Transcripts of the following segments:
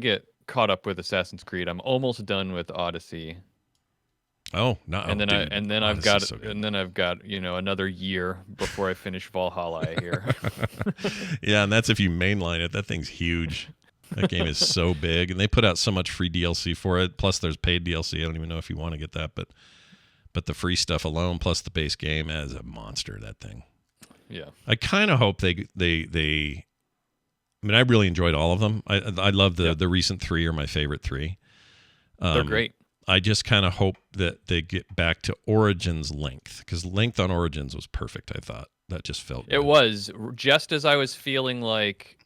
to get caught up with Assassin's Creed. I'm almost done with Odyssey. Oh no! And then I've got another year before I finish Valhalla. I hear. Yeah, and that's if you mainline it. That thing's huge. That game is so big, and they put out so much free DLC for it. Plus, there's paid DLC. I don't even know if you want to get that, but the free stuff alone, plus the base game, is a monster. That thing. Yeah. I kind of hope they. I mean, I really enjoyed all of them. I love the recent 3 are my favorite 3. They're great. I just kind of hope that they get back to Origins length, because length on Origins was perfect. I thought that just felt good. It was just as I was feeling like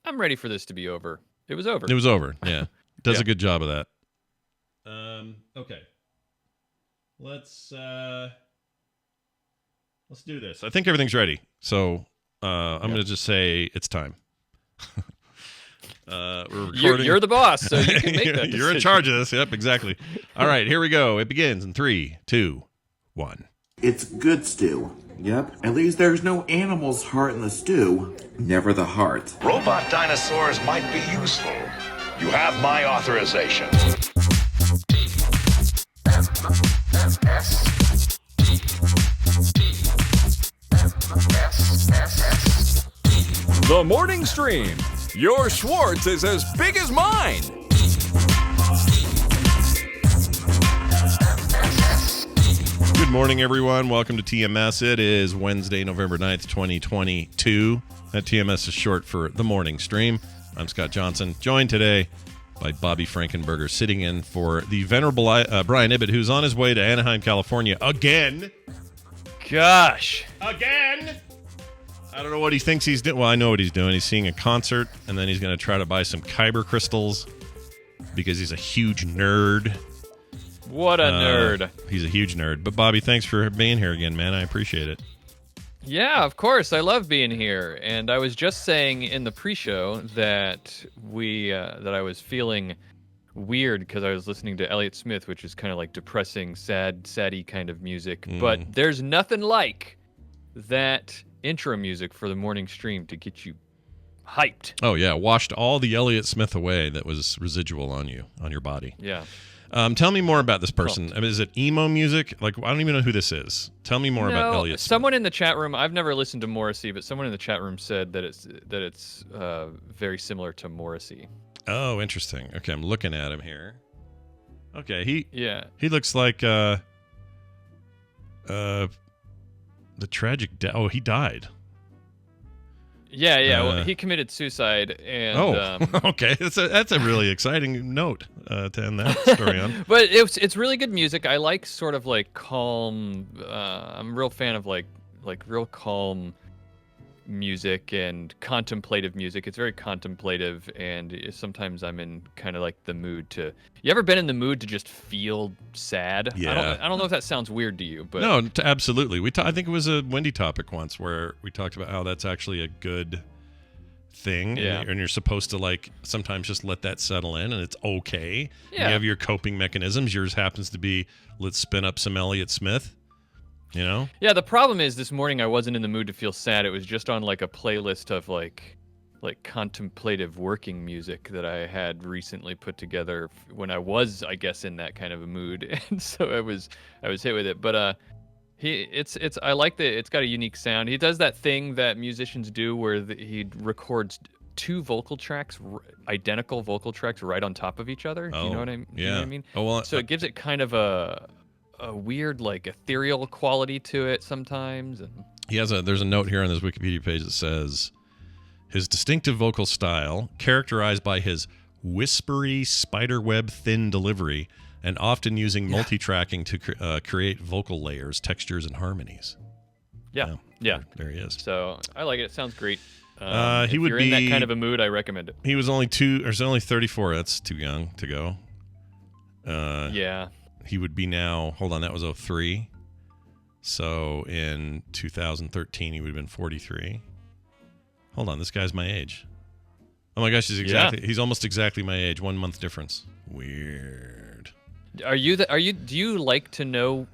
I'm ready for this to be over. It was over. It was over. Yeah, does a good job of that. Okay, let's do this. I think everything's ready. So I'm going to just say it's time. We're recording. You're the boss, so you can make that decision. You're in charge of this. Yep, exactly. All right, here we go. It begins in 3, 2, 1. It's good stew. Yep. At least there's no animal's heart in the stew. Never the heart. Robot dinosaurs might be useful. You have my authorization. The Morning Stream. Your Schwartz is as big as mine. Good morning, everyone. Welcome to TMS. It is Wednesday, November 9th, 2022. That TMS is short for The Morning Stream. I'm Scott Johnson, joined today by Bobby Frankenberger, sitting in for the venerable Brian Ibbett, who's on his way to Anaheim, California again. Gosh. Again! I don't know what he thinks he's doing. Well, I know what he's doing. He's seeing a concert, and then he's going to try to buy some Kyber crystals because he's a huge nerd. What a nerd. He's a huge nerd. But, Bobby, thanks for being here again, man. I appreciate it. Yeah, of course. I love being here. And I was just saying in the pre-show that that I was feeling weird because I was listening to Elliott Smith, which is kind of like depressing, saddy kind of music. But there's nothing like that intro music for the morning stream to get you hyped. Oh, yeah. Washed all the Elliott Smith away that was residual on you, on your body. Yeah. Tell me more about this person. I mean, is it emo music? Like, I don't even know who this is. Tell me more about Elliott Smith. Someone in the chat room, I've never listened to Morrissey, but someone in the chat room said that it's very similar to Morrissey. Oh, interesting. Okay, I'm looking at him here. Okay, he looks like the tragic death. Oh, he died. Yeah. Well, he committed suicide, and okay, that's a really exciting note to end that story on. But it's really good music. I like sort of like calm. I'm a real fan of like real calm music and contemplative music. It's very contemplative, and sometimes I'm in kind of like the mood to. You ever been in the mood to just feel sad? Yeah. I don't know if that sounds weird to you, but no, absolutely. I think it was a Wendy topic once where we talked about how that's actually a good thing, and you're supposed to like sometimes just let that settle in, and it's okay. Yeah. You have your coping mechanisms. Yours happens to be let's spin up some Elliott Smith. You know? Yeah, the problem is this morning I wasn't in the mood to feel sad. It was just on like a playlist of like contemplative working music that I had recently put together when I was, I guess, in that kind of a mood. And so I was hit with it. But I like that it's got a unique sound. He does that thing that musicians do where he records two vocal tracks, identical vocal tracks right on top of each other. Oh, you know what I mean? Yeah. You know what I mean? Oh, well, so it gives it kind of a weird, like, ethereal quality to it sometimes. And there's a note here on this Wikipedia page that says his distinctive vocal style, characterized by his whispery, spiderweb thin delivery, and often using multi-tracking to create vocal layers, textures, and harmonies. Yeah. There he is. So I like it. It sounds great. If you're in that kind of a mood, I recommend it. He was only 34. That's too young to go. Yeah. He would be now, hold on, that was 03. So in 2013, he would have been 43. Hold on, this guy's my age. Oh my gosh, he's almost exactly my age. 1 month difference. Weird. Do you like to know,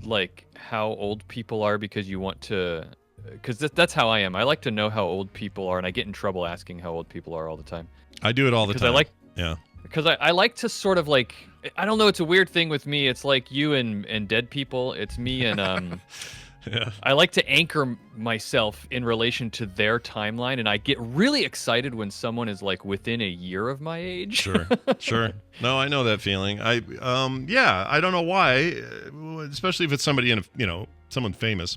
like, how old people are because you want to, because that's how I am. I like to know how old people are, and I get in trouble asking how old people are all the time. I do it all the time. Yeah. Because I like to sort of like, I don't know, it's a weird thing with me. It's like you and dead people. It's me and Yeah. I like to anchor myself in relation to their timeline, and I get really excited when someone is like within a year of my age. Sure. No, I know that feeling. Yeah, I don't know why, especially if it's somebody someone famous.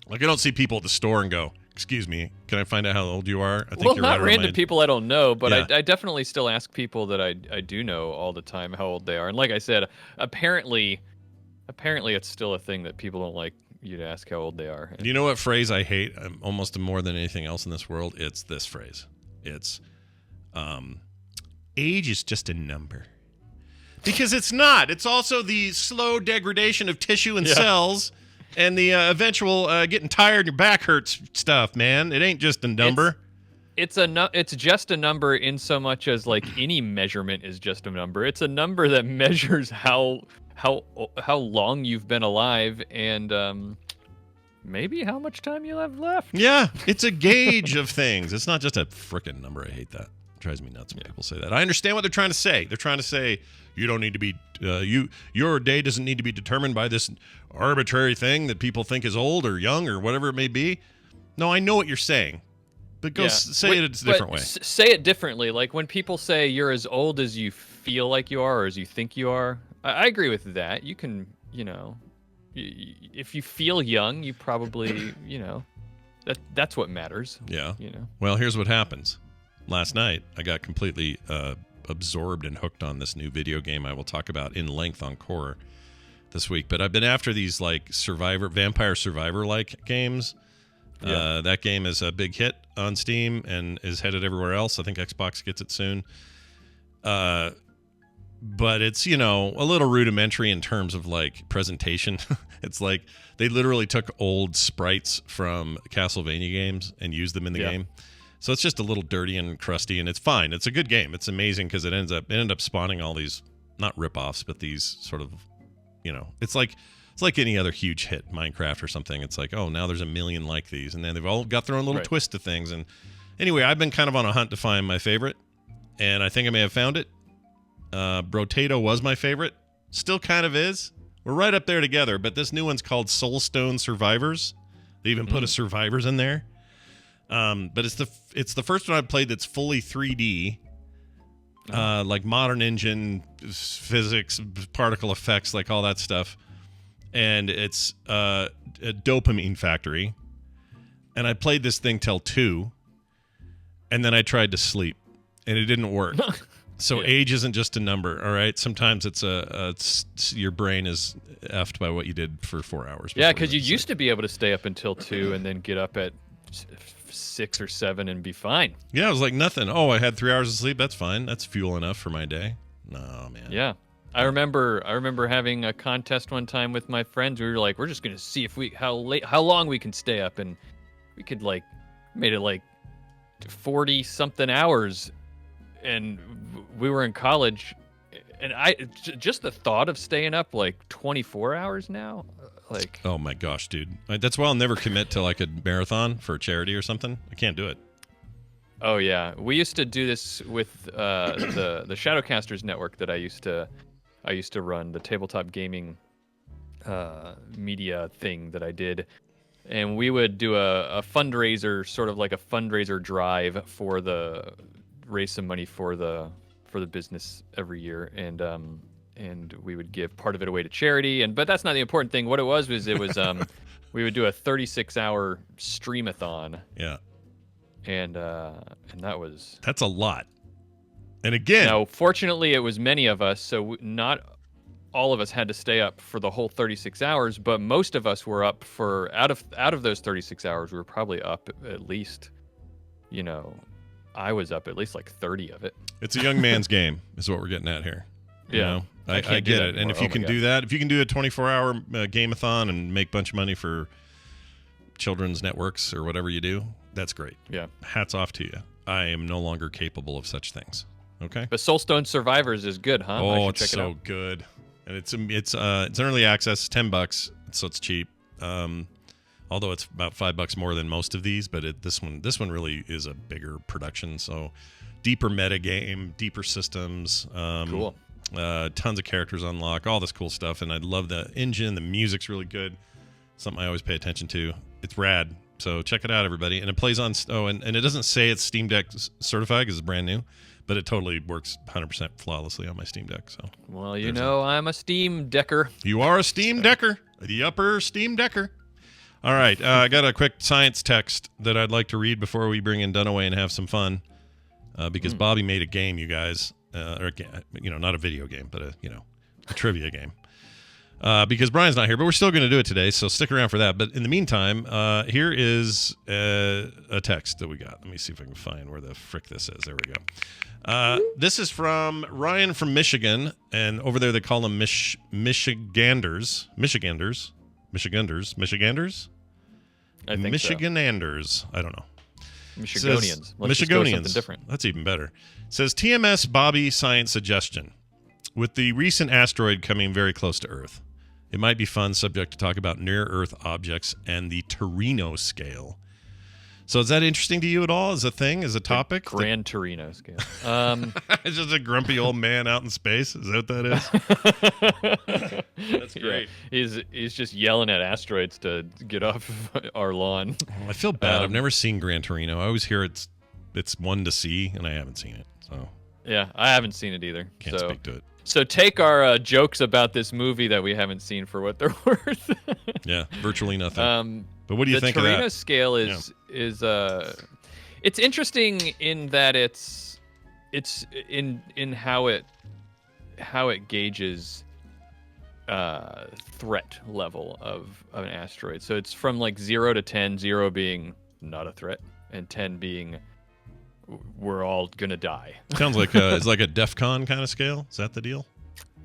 Like I don't see people at the store and go, "Excuse me, can I find out how old you are?" I think Well, you're not right around my random age. people I don't know, but Yeah. I definitely still ask people that I do know all the time how old they are. And like I said, apparently it's still a thing that people don't like you to ask how old they are. You know what phrase I hate almost more than anything else in this world? It's this phrase. It's age is just a number. Because it's not. It's also the slow degradation of tissue and cells and the eventual getting tired and your back hurts stuff, man. It ain't just a number. It's just a number in so much as like any measurement is just a number. It's a number that measures how long you've been alive and maybe how much time you have left. Yeah, it's a gauge of things. It's not just a frickin' number. I hate that. It drives me nuts when people say that. I understand what they're trying to say. They're trying to say you don't need to be your day doesn't need to be determined by this arbitrary thing that people think is old or young or whatever it may be. No, I know what you're saying. But say it a different way. Say it differently. Like when people say you're as old as you feel like you are or as you think you are, I agree with that. You can, if you feel young, you probably, that's what matters. Yeah. Well, here's what happens. Last night, I got completely absorbed and hooked on this new video game I will talk about in length on Core this week. But I've been after these like Vampire Survivor-like games. Yeah. That game is a big hit on Steam and is headed everywhere else. I think Xbox gets it soon. But it's, a little rudimentary in terms of like presentation. It's like they literally took old sprites from Castlevania games and used them in the game. So it's just a little dirty and crusty, and it's fine. It's a good game. It's amazing because it ended up spawning all these, not rip-offs, but these sort of, it's like any other huge hit, Minecraft or something. It's like, oh, now there's a million like these, and then they've all got their own little twist to things. And anyway, I've been kind of on a hunt to find my favorite, and I think I may have found it. Brotato was my favorite, still kind of is. We're right up there together, but this new one's called Soulstone Survivors. They even put a Survivors in there. But it's the first one I've played that's fully 3D, like modern engine physics, particle effects, like all that stuff. And it's a dopamine factory. And I played this thing till 2, and then I tried to sleep, and it didn't work. So age isn't just a number, all right? Sometimes it's your brain is effed by what you did for 4 hours. Yeah, because you used to be able to stay up until 2 and then get up at 6 or 7 and be fine. Yeah, it was like nothing. Oh, I had 3 hours of sleep. That's fine. That's fuel enough for my day. No, man. Yeah. I remember having a contest one time with my friends. We were like, we're just gonna see if how long we can stay up, and we could made it like 40 something hours, and we were in college, and just the thought of staying up like 24 hours now, like, oh my gosh, dude, that's why I'll never commit to like a marathon for a charity or something. I can't do it. Oh yeah, we used to do this with the Shadowcasters network that I used to run, the tabletop gaming media thing that I did, and we would do a fundraiser, sort of like a fundraiser drive for raise some money for the business every year, and we would give part of it away to charity, but that's not the important thing. What it was we would do a 36-hour streamathon. Yeah. And that's a lot. And again, now fortunately it was many of us, so not all of us had to stay up for the whole 36 hours, but most of us were up for out of those 36 hours, we were probably up at least, I was up at least like 30 of it. It's a young man's game is what we're getting at here. Yeah. I get it. And if you can do that, if you can do a 24-hour game-a-thon and make a bunch of money for children's networks or whatever you do, that's great. Yeah. Hats off to you. I am no longer capable of such things. Okay. But Soulstone Survivors is good, huh? Oh, it's so good. And it's early access, $10, so it's cheap. Although it's about $5 more than most of these, but this one really is a bigger production. So deeper meta game, deeper systems. Cool. Tons of characters unlock, all this cool stuff, and I love the engine. The music's really good. Something I always pay attention to. It's rad. So check it out, everybody. And it plays on. Oh, and it doesn't say it's Steam Deck certified because it's brand new, but it totally works 100% flawlessly on my Steam Deck. So. Well, you know, I'm a Steam Decker. You are a Steam Decker, the upper Steam Decker. All right, I got a quick science text that I'd like to read before we bring in Dunaway and have some fun. Because Bobby made a game, you guys, or not a video game, but a trivia game. Because Brian's not here, but we're still going to do it today, so stick around for that. But in the meantime, here is a text that we got. Let me see if I can find where the frick this is. There we go. This is from Ryan from Michigan, and over there they call them Michiganders. I think Michigananders. I don't know. Michigonians. Let's just go with something different. That's even better. It says TMS Bobby science suggestion. With the recent asteroid coming very close to Earth, it might be fun subject to talk about near-Earth objects and the Torino scale. So is that interesting to you at all as a thing, as a topic? Gran Torino scale. It's just a grumpy old man out in space. Is that what that is? That's great. Yeah. He's just yelling at asteroids to get off of our lawn. I feel bad. I've never seen Gran Torino. I always hear it's one to see, and I haven't seen it. So yeah, I haven't seen it either. Can't speak to it. So take our jokes about this movie that we haven't seen for what they're worth. Yeah, virtually nothing. But what do you think of that? The Torino scale is it's interesting in that it's in how it gauges threat level of an asteroid. So it's from like 0 to 10, 0 being not a threat, and 10 being we're all gonna die. Sounds like it's like a DEF CON kind of scale. Is that the deal?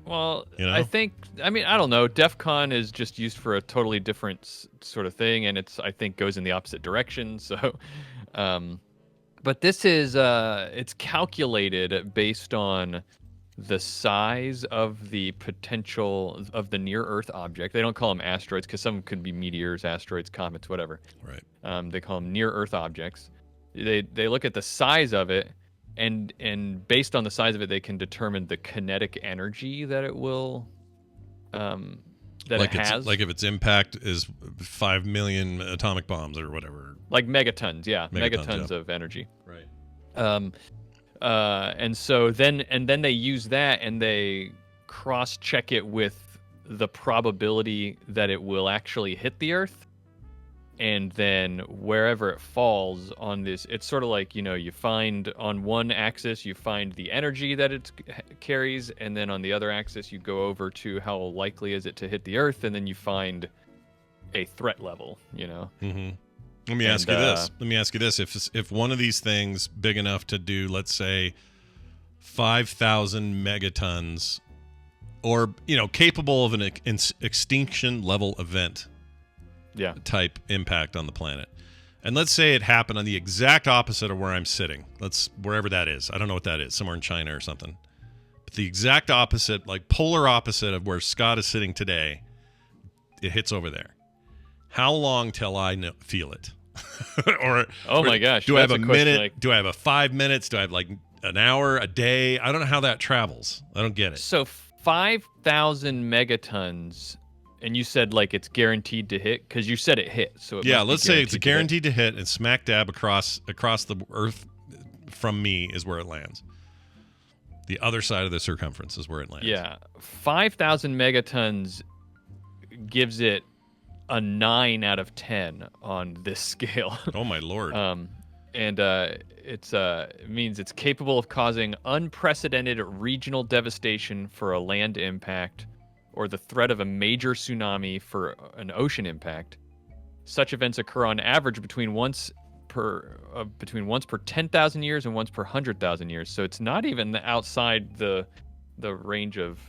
Well, I don't know. DEF CON is just used for a totally different sort of thing, and I think goes in the opposite direction. So, but this is it's calculated based on the size of the potential of the near Earth object. They don't call them asteroids because some could be meteors, asteroids, comets, whatever. Right. They call them near Earth objects. They look at the size of it, and based on the size of it, they can determine the kinetic energy that it will it has. Like if its impact is 5 million atomic bombs or whatever. Like megatons, yeah, megatons of energy. Right. And so then they use that and they cross-check it with the probability that it will actually hit the Earth. And then wherever it falls on this, it's sort of like, you find on one axis, you find the energy that it carries. And then on the other axis, you go over to how likely is it to hit the Earth. And then you find a threat level, Mm-hmm. Let me ask you this. If one of these things big enough to do, let's say, 5,000 megatons or, capable of an extinction level event. Yeah. Type impact on the planet. And let's say it happened on the exact opposite of where I'm sitting. Wherever that is. I don't know what that is. Somewhere in China or something. But the exact opposite, like polar opposite of where Scott is sitting today, it hits over there. How long till I feel it? My gosh. Do I have a minute? Do I have 5 minutes? Do I have like an hour, a day? I don't know how that travels. I don't get it. So 5,000 megatons. And you said like it's guaranteed to hit because you said it hit. So let's say it's guaranteed to hit, and smack dab across the Earth from me is where it lands. The other side of the circumference is where it lands. Yeah, 5,000 megatons gives it a 9 out of 10 on this scale. Oh my lord! It means it's capable of causing unprecedented regional devastation for a land impact, or the threat of a major tsunami for an ocean impact. Such events occur on average between once per 10,000 years and once per 100,000 years. So it's not even outside the range of.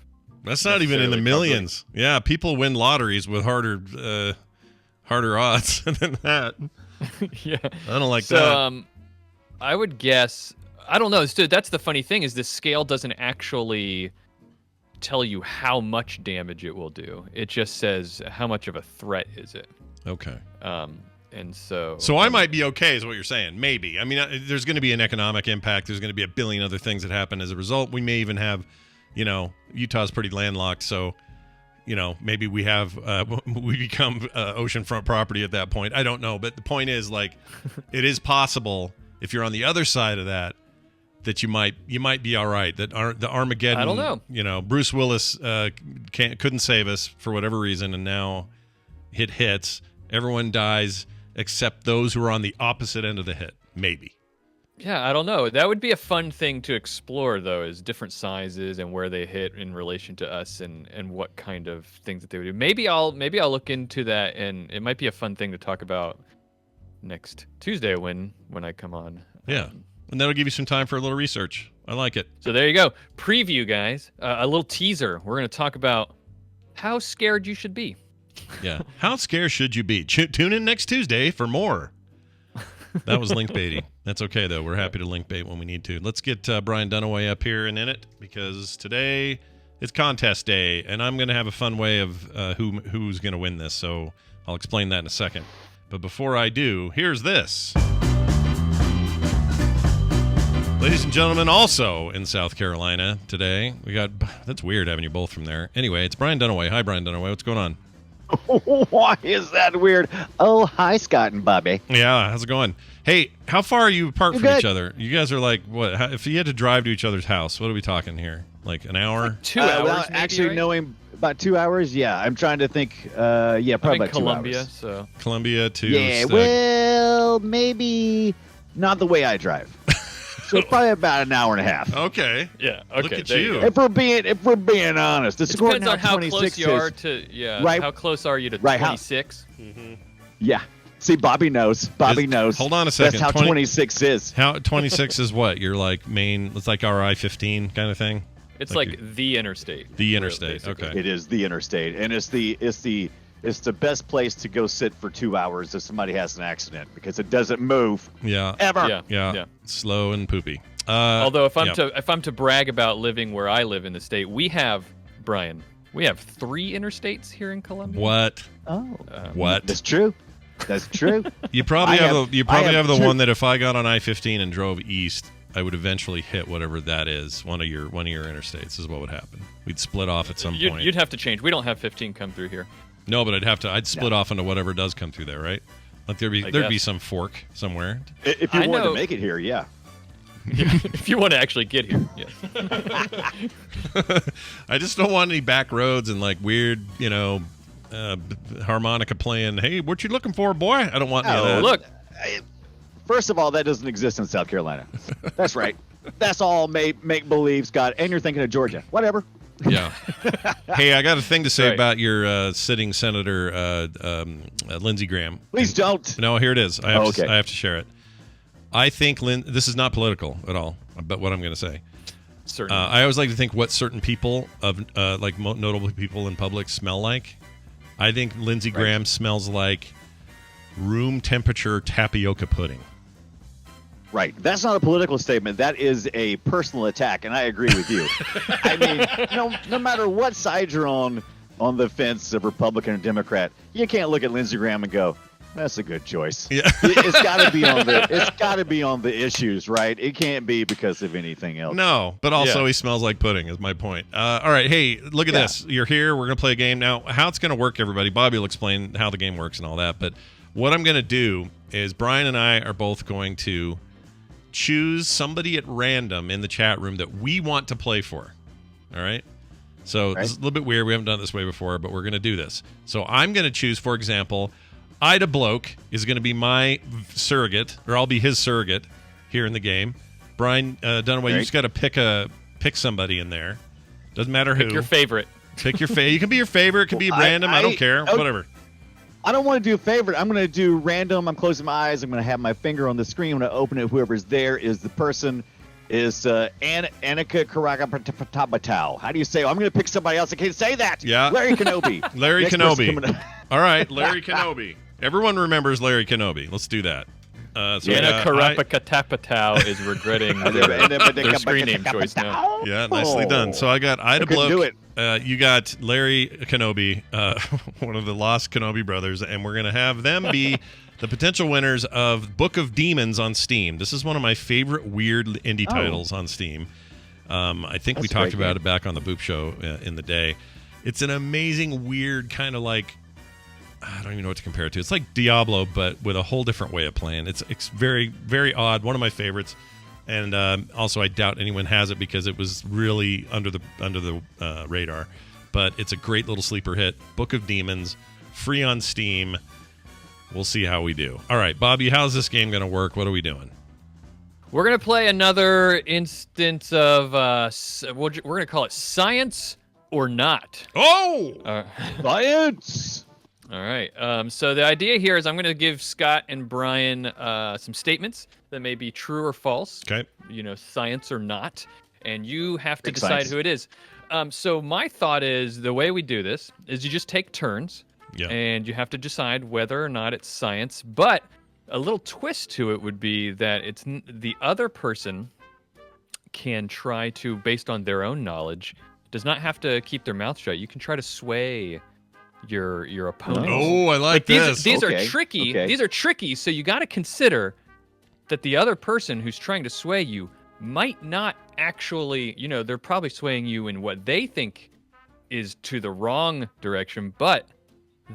That's not even in the millions. Yeah, people win lotteries with harder odds than that. Yeah, I don't like that. So I would guess. I don't know. That's the funny thing is this scale doesn't actually tell you how much damage it will do. It just says how much of a threat is it. Okay. And so I might be okay, is what you're saying. Maybe. I mean, there's going to be an economic impact. There's going to be a billion other things that happen as a result. We may even have, Utah's pretty landlocked, so maybe we have we become oceanfront property at that point. I don't know, but the point is, like, it is possible if you're on the other side of that you might be all right. That the Armageddon. I don't know. Bruce Willis couldn't save us for whatever reason, and now it hits. Everyone dies except those who are on the opposite end of the hit. Maybe. Yeah, I don't know. That would be a fun thing to explore, though, is different sizes and where they hit in relation to us, and what kind of things that they would do. Maybe I'll look into that, and it might be a fun thing to talk about next Tuesday when I come on. Yeah, and that'll give you some time for a little research. I like it. So there you go. Preview, guys. A little teaser. We're going to talk about how scared you should be. Yeah. How scared should you be? Tune in next Tuesday for more. That was link baiting. That's okay, though. We're happy to link bait when we need to. Let's get Brian Dunaway up here and in it, because today is contest day, and I'm going to have a fun way of who's going to win this, so I'll explain that in a second. But before I do, here's this. Ladies and gentlemen, also in South Carolina today, that's weird having you both from there. Anyway, it's Brian Dunaway. Hi, Brian Dunaway. What's going on? Why is that weird? Oh, hi, Scott and Bobby. Yeah, how's it going? Hey, how far are you apart from Good. each other? You guys are like, what? If you had to drive to each other's house, what are we talking here? Like an hour? 2 hours, Without maybe, actually right? knowing about 2 hours, yeah. I'm trying to think. Probably I'm in about 2 Columbia, hours. so Columbia to Yeah, Stag. well, maybe not the way I drive. So probably about an hour and a half. Okay. yeah. Okay, Look at there you. go. If we're being honest, It depends on how close you are to Right. How close are you to Right, how- 26? Yeah. See, Bobby knows. Bobby knows. Hold on a second. That's how 26 is. How 26 is what? You're like main. It's like our I-15 kind of thing. It's Like like the interstate. The interstate. basically. Okay. It is the interstate, and it's the best place to go sit for 2 hours if somebody has an accident, because it doesn't move Yeah. ever. Yeah. Slow and poopy. Although if I'm yeah. to brag about living where I live in the state, we have 3 interstates here in Columbia. What? Oh, What? that's true. That's true. You probably I have have the two- one that if I got on I-15 and drove east, I would eventually hit whatever that is. One of your interstates is what would happen. We'd split off at some point. You'd have to change. We don't have 15 come through here. No, but I'd split off into whatever does come through there, right? Like there'd be guess. some fork somewhere. If you I wanted know- to make it here, yeah. If you want to actually get here, yes. I just don't want any back roads and like weird, harmonica playing. Hey, what you looking for, boy? I don't want any of that. Look, First of all, that doesn't exist in South Carolina. That's right. That's all make believe, Scott. And you're thinking of Georgia. Whatever. Yeah. Hey, I got a thing to say Right. about your sitting Senator Lindsey Graham. Please don't. No, here it is. I have Okay. I have to share it. I think this is not political at all, but what I'm going to say. certainly. I always like to think what certain people of notable people in public smell like. I think Lindsey Graham smells like room temperature tapioca pudding. Right. That's not a political statement. That is a personal attack, and I agree with you. I mean, no matter what side you're on the fence of Republican or Democrat, you can't look at Lindsey Graham and go, "That's a good choice." Yeah. It's got to be on the issues, right? It can't be because of anything else. No, but also Yeah. he smells like pudding is my point. All right, hey, look at this. You're here. We're going to play a game. Now, how it's going to work, everybody, Bobby will explain how the game works and all that. But what I'm going to do is Brian and I are both going to choose somebody at random in the chat room that we want to play for. All right? So this is a little bit weird. We haven't done it this way before, but we're going to do this. So I'm going to choose, for example, Ida Bloke is going to be my surrogate, or I'll be his surrogate here in the game. Brian Dunaway, you just got to pick somebody in there. Doesn't matter who. Pick your favorite. Pick your favorite. You can be your favorite. It can be random. I don't care. Whatever. I don't want to do a favorite. I'm going to do random. I'm closing my eyes. I'm going to have my finger on the screen. I'm going to open it. Whoever's there is the person. Is Annika Karagapatapatau. How do you say? I'm going to pick somebody else. I can't say that. Yeah. Larry Kenobi. Larry Next person Kenobi. coming up. All right, Larry Kenobi. Everyone remembers Larry Kenobi. Let's do that. So Anna Karapakatapatau is regretting their screen name choice now. Yeah, nicely done. So I got Ida couldn't do Bloke it. you got Larry Kenobi, one of the lost Kenobi brothers, and we're going to have them be the potential winners of Book of Demons on Steam. This is one of my favorite weird indie titles on Steam. I think we talked about it back on the Boop Show in the day. It's an amazing, weird kind of like, I don't even know what to compare it to. It's like Diablo, but with a whole different way of playing. It's very, very odd. One of my favorites. And also, I doubt anyone has it because it was really under the radar. But it's a great little sleeper hit. Book of Demons, free on Steam. We'll see how we do. All right, Bobby, how's this game going to work? What are we doing? We're going to play another instance of, we're going to call it Science or Not. Oh! Science! All right. So the idea here is I'm going to give Scott and Brian some statements that may be true or false. Okay. Science or not. And you have to Big decide science. who it is. So my thought is the way we do this is you just take turns. Yeah. And you have to decide whether or not it's science. But a little twist to it would be that it's the other person can try to, based on their own knowledge, does not have to keep their mouth shut. You can try to sway your opponent. Oh, I like this. These Okay, are tricky. okay. These are tricky. So you got to consider that the other person who's trying to sway you might not actually, they're probably swaying you in what they think is to the wrong direction, but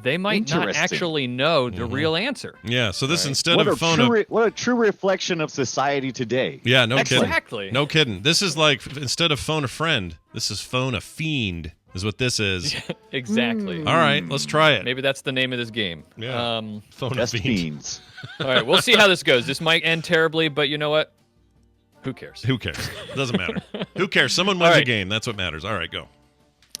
they might not Interesting. actually know the real answer. Yeah, so this instead What of a, phone what a true reflection of society today. Yeah, no kidding. Exactly. No kidding. This is like, instead of phone a friend, this is phone a fiend, is what this is. Exactly. All right, let's try it. Maybe that's the name of this game. Yeah. Phone a Best fiend. fiends. All right, we'll see how this goes. This might end terribly, but you know what? Who cares? Who cares? Doesn't matter. Who cares? Someone wins All a right. game. That's what matters. All right, go.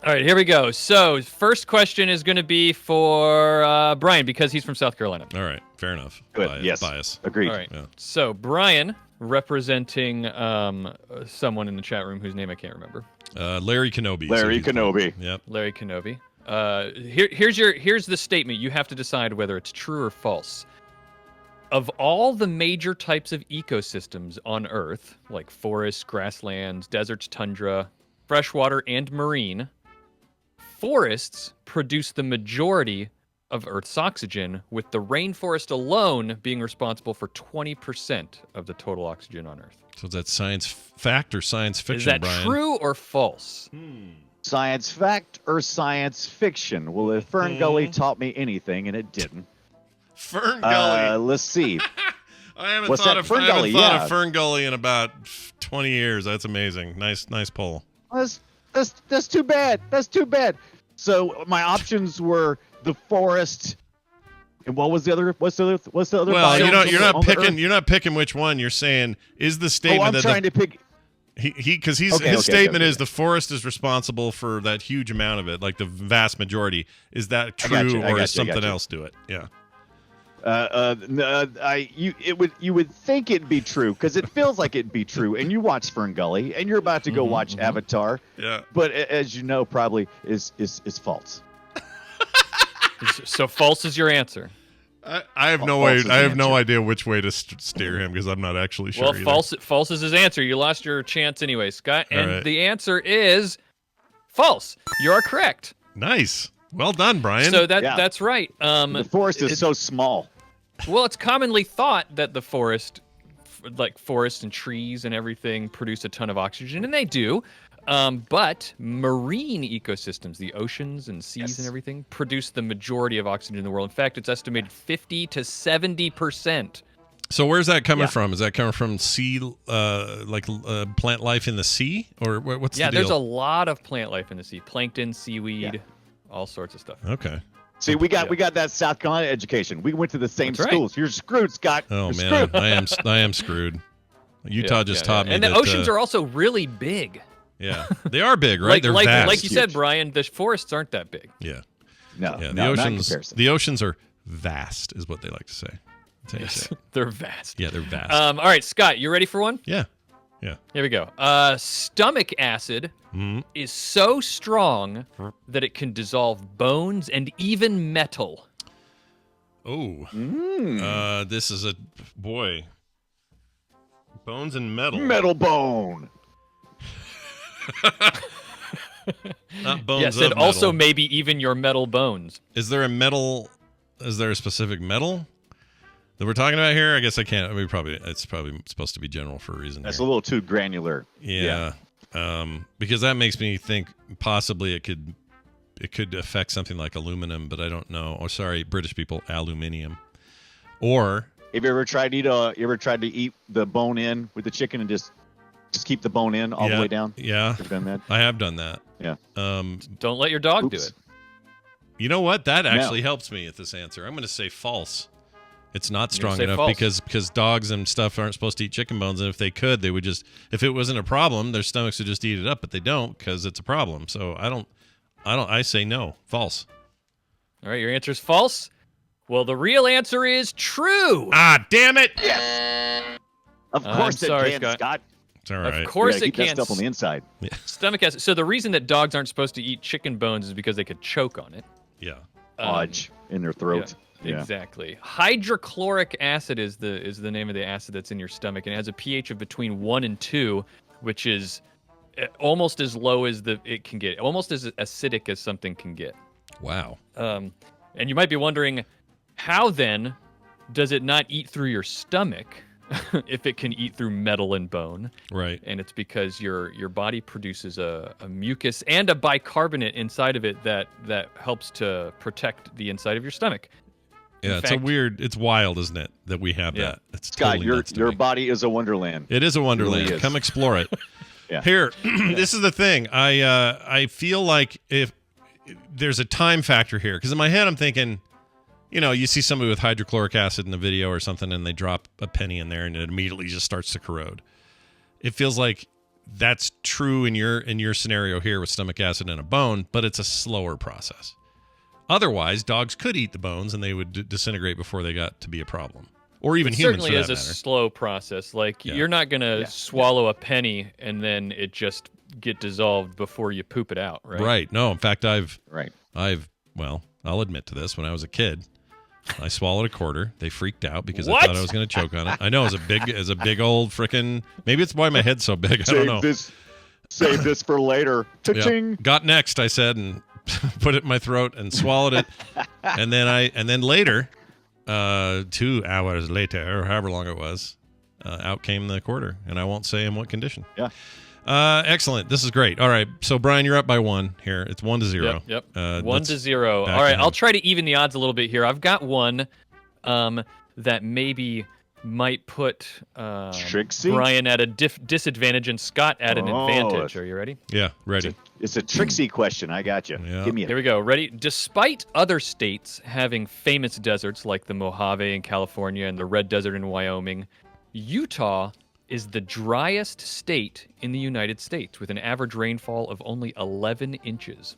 All right, here we go. So, first question is going to be for Brian because he's from South Carolina. All right, fair enough. Good. Yes. Bias. Agreed. All right. Yeah. So, Brian, representing someone in the chat room whose name I can't remember. Larry Kenobi. Larry So he's- Kenobi. Yep. Larry Kenobi. Here's the statement. You have to decide whether it's true or false. Of all the major types of ecosystems on Earth, like forests, grasslands, deserts, tundra, freshwater, and marine, forests produce the majority of Earth's oxygen, with the rainforest alone being responsible for 20% of the total oxygen on Earth. So is that science fact or science fiction, Is that Brian? true or false? Science fact or science fiction? Well, if Fern Gully taught me anything, and it didn't. Fern Gully. Let's see. I haven't what's thought that? of Fern Gully, thought yeah. of Fern Gully in about 20 years. That's amazing. Nice poll. That's too bad. That's too bad. So my options were the forest, and what was the other? What's the other? Well, biome you're not on the picking. Earth? You're not picking which one. You're saying is the Oh, statement I'm that trying to pick. because Okay, his okay, statement okay. is the forest is responsible for that huge amount of it, like the vast majority. Is that I got true, you, I or got is you, I got something you. else do it? Yeah. You would think it'd be true because it feels like it'd be true, and you watch Fern Gully, and you're about to go watch Avatar, Yeah. but as you know, probably is false. So false is your answer. I have no false way. is the I have no answer. idea which way to steer him because I'm not actually sure. Well, either. false is his answer. You lost your chance anyway, Scott. All And right. the answer is false. You are correct. Nice. Well done, Brian. So Yeah. that's right. The forest is so small. Well, it's commonly thought that the forest, like forests and trees and everything, produce a ton of oxygen, and they do. But marine ecosystems, the oceans and seas Yes. and everything, produce the majority of oxygen in the world. In fact, it's estimated 50 to 70%. So where's that coming Yeah. from? Is that coming from sea, plant life in the sea, or what's Yeah, the deal? there's a lot of plant life in the sea: plankton, seaweed, all sorts of stuff. Okay. See, we got that South Carolina education. We went to the same That's right. schools. You're screwed, Scott. Oh You're man, screwed. I am screwed. Utah just taught me And that. the oceans are also really big. Yeah, they are big, right? They're vast. Like you said, Huge. Brian, the forests aren't that big. Yeah, No, yeah. The no, not in oceans. comparison. The oceans are vast, is what they like to say. That's how you say it. They're vast. Yeah, they're vast. All right, Scott, you ready for one? Yeah, yeah. Here we go. Stomach acid is so strong that it can dissolve bones and even metal. Oh, this is a boy. Bones and metal. Metal bone. Not bones Yes, of and metal. also maybe even your metal bones. Is there a specific metal that we're talking about here? I guess I can't. It's probably supposed to be general for a reason. That's here. a little too granular. Yeah. Because that makes me think possibly it could affect something like aluminum, but I don't know. Oh, sorry, British people, aluminium. Or Have you ever tried to eat the bone in with the chicken and just keep the bone in all the way down? Yeah. Ever done that? I have done that. Yeah. Don't let your dog do it. You know what? That actually helps me with this answer. I'm going to say false. It's not strong enough false. because dogs and stuff aren't supposed to eat chicken bones, and if they could, they would just, if it wasn't a problem, their stomachs would just eat it up, but they don't because it's a problem. So I say no, false. All right, your answer is false. Well, the real answer is true. Ah, damn it! Of course I'm sorry, it can, Scott. It's all right. Of course You it gotta keep can. that stuff on the inside. Stomach acid. So the reason that dogs aren't supposed to eat chicken bones is because they could choke on it. Yeah. Podge in their throat. Yeah. Exactly. Hydrochloric acid is the name of the acid that's in your stomach, and it has a pH of between 1 and 2, which is almost as low as it can get, almost as acidic as something can get. Wow. And you might be wondering, how then does it not eat through your stomach if it can eat through metal and bone? Right. And it's because your body produces a mucus and a bicarbonate inside of it that helps to protect the inside of your stomach. Yeah, it's wild, isn't it, that we have that? It's Scott, totally nuts to your me. body is a wonderland. It is a wonderland. really is. Come explore it. Yeah. Here, this is the thing. I feel like if there's a time factor here, because in my head I'm thinking, you see somebody with hydrochloric acid in a video or something, and they drop a penny in there, and it immediately just starts to corrode. It feels like that's true in your scenario here with stomach acid and a bone, but it's a slower process. Otherwise, dogs could eat the bones and they would disintegrate before they got to be a problem. Or even humans, certainly for that is a matter. slow process. Like, you're not going to swallow a penny and then it just get dissolved before you poop it out, right? Right. No, in fact, well, I'll admit to this. When I was a kid, I swallowed a quarter. They freaked out because I thought I was going to choke on it. I know, as a big old frickin', maybe it's why my head's so big. I don't know. Save this for later. Cha-ching. Yeah. Got next, I said, and put it in my throat and swallowed it. and then later, 2 hours later, or however long it was, out came the quarter. And I won't say in what condition. Yeah. Excellent. This is great. All right. So, Brian, you're up by 1 here. It's 1-0. Yep. 1-0. All back right. in. I'll try to even the odds a little bit here. I've got one that maybe might put Trixie? Brian at a disadvantage and Scott at an advantage. Are you ready? Yeah, ready. It's a Trixie question. I got you. Yeah. Give me Here we go. Ready? Despite other states having famous deserts like the Mojave in California and the Red Desert in Wyoming, Utah is the driest state in the United States with an average rainfall of only 11 inches.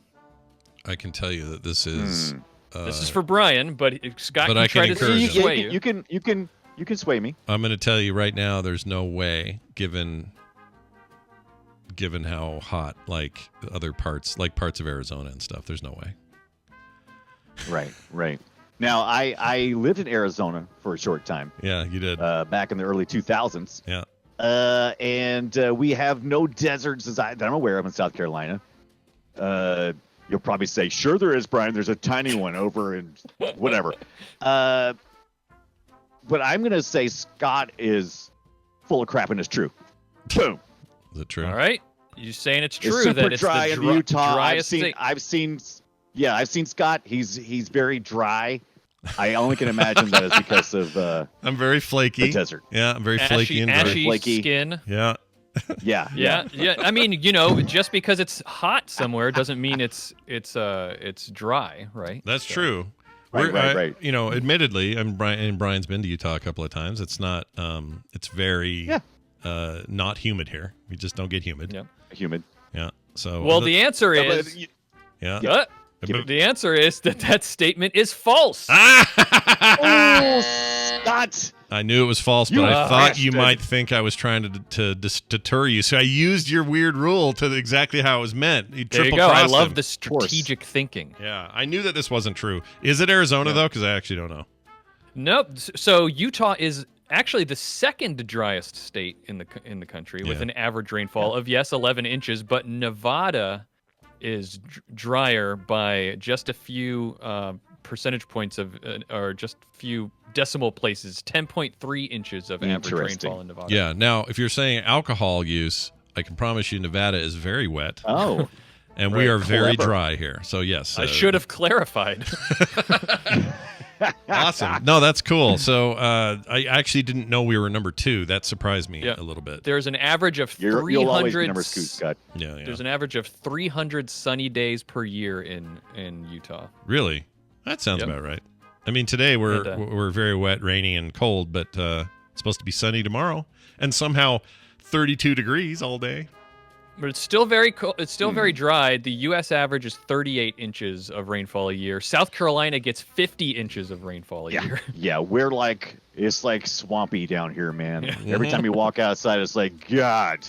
I can tell you that this is... This is for Brian, but Scott But can I try can to encourage him. sway you. You can sway me. I'm going to tell you right now, there's no way, given how hot, like other parts, like parts of Arizona and stuff, there's no way. Right. Now, I lived in Arizona for a short time. Yeah, you did. Back in the early 2000s. Yeah. And we have no deserts that I'm aware of in South Carolina. You'll probably say, sure there is, Brian. There's a tiny one over in whatever. But I'm going to say Scott is full of crap and it's true. Boom. Is it true? All right. You saying it's true It's super that it's dry the in Utah. driest state? I've seen Scott. He's very dry. I only can imagine that is because of I'm very flaky. the desert. Yeah, I'm very flaky and ashy dry. flaky. skin. Yeah. Yeah. I mean, just because it's hot somewhere doesn't mean it's dry, right? That's true. Right. Admittedly, Brian's been to Utah a couple of times. It's not. It's very not humid here. We just don't get humid. Yeah. Humid. Yeah. So. Well, the answer is. Yeah. The answer is that statement is false. Oh, Scott! I knew it was false, but You I thought you bastard. might think I was trying to deter you. So I used your weird rule to exactly how it was meant. You There you triple go. I crossed love him. the strategic thinking. Yeah, I knew that this wasn't true. Is it Arizona though? Because I actually don't know. Nope. So Utah is actually the second driest state in the country with Yeah. an average rainfall of 11 inches, but Nevada drier by just a few percentage points of, or just a few decimal places. 10.3 inches of average rainfall in Nevada. Yeah. Now, if you're saying alcohol use, I can promise you Nevada is very wet. Oh. And we are very Clever. dry here. So, yes. I should have clarified. Awesome. No, that's cool. So I actually didn't know we were number 2. That surprised me a little bit. There's an average of You'll always be 300. number 2, Scott. Yeah. There's an average of 300 sunny days per year in Utah. Really? That sounds about right. I mean, today we're very wet, rainy, and cold, but it's supposed to be sunny tomorrow, and somehow 32 degrees all day. But it's still very cold. It's still very dry. The U.S. average is 38 inches of rainfall a year. South Carolina gets 50 inches of rainfall a year. Yeah, it's like swampy down here, man. Every time you walk outside, it's like, God,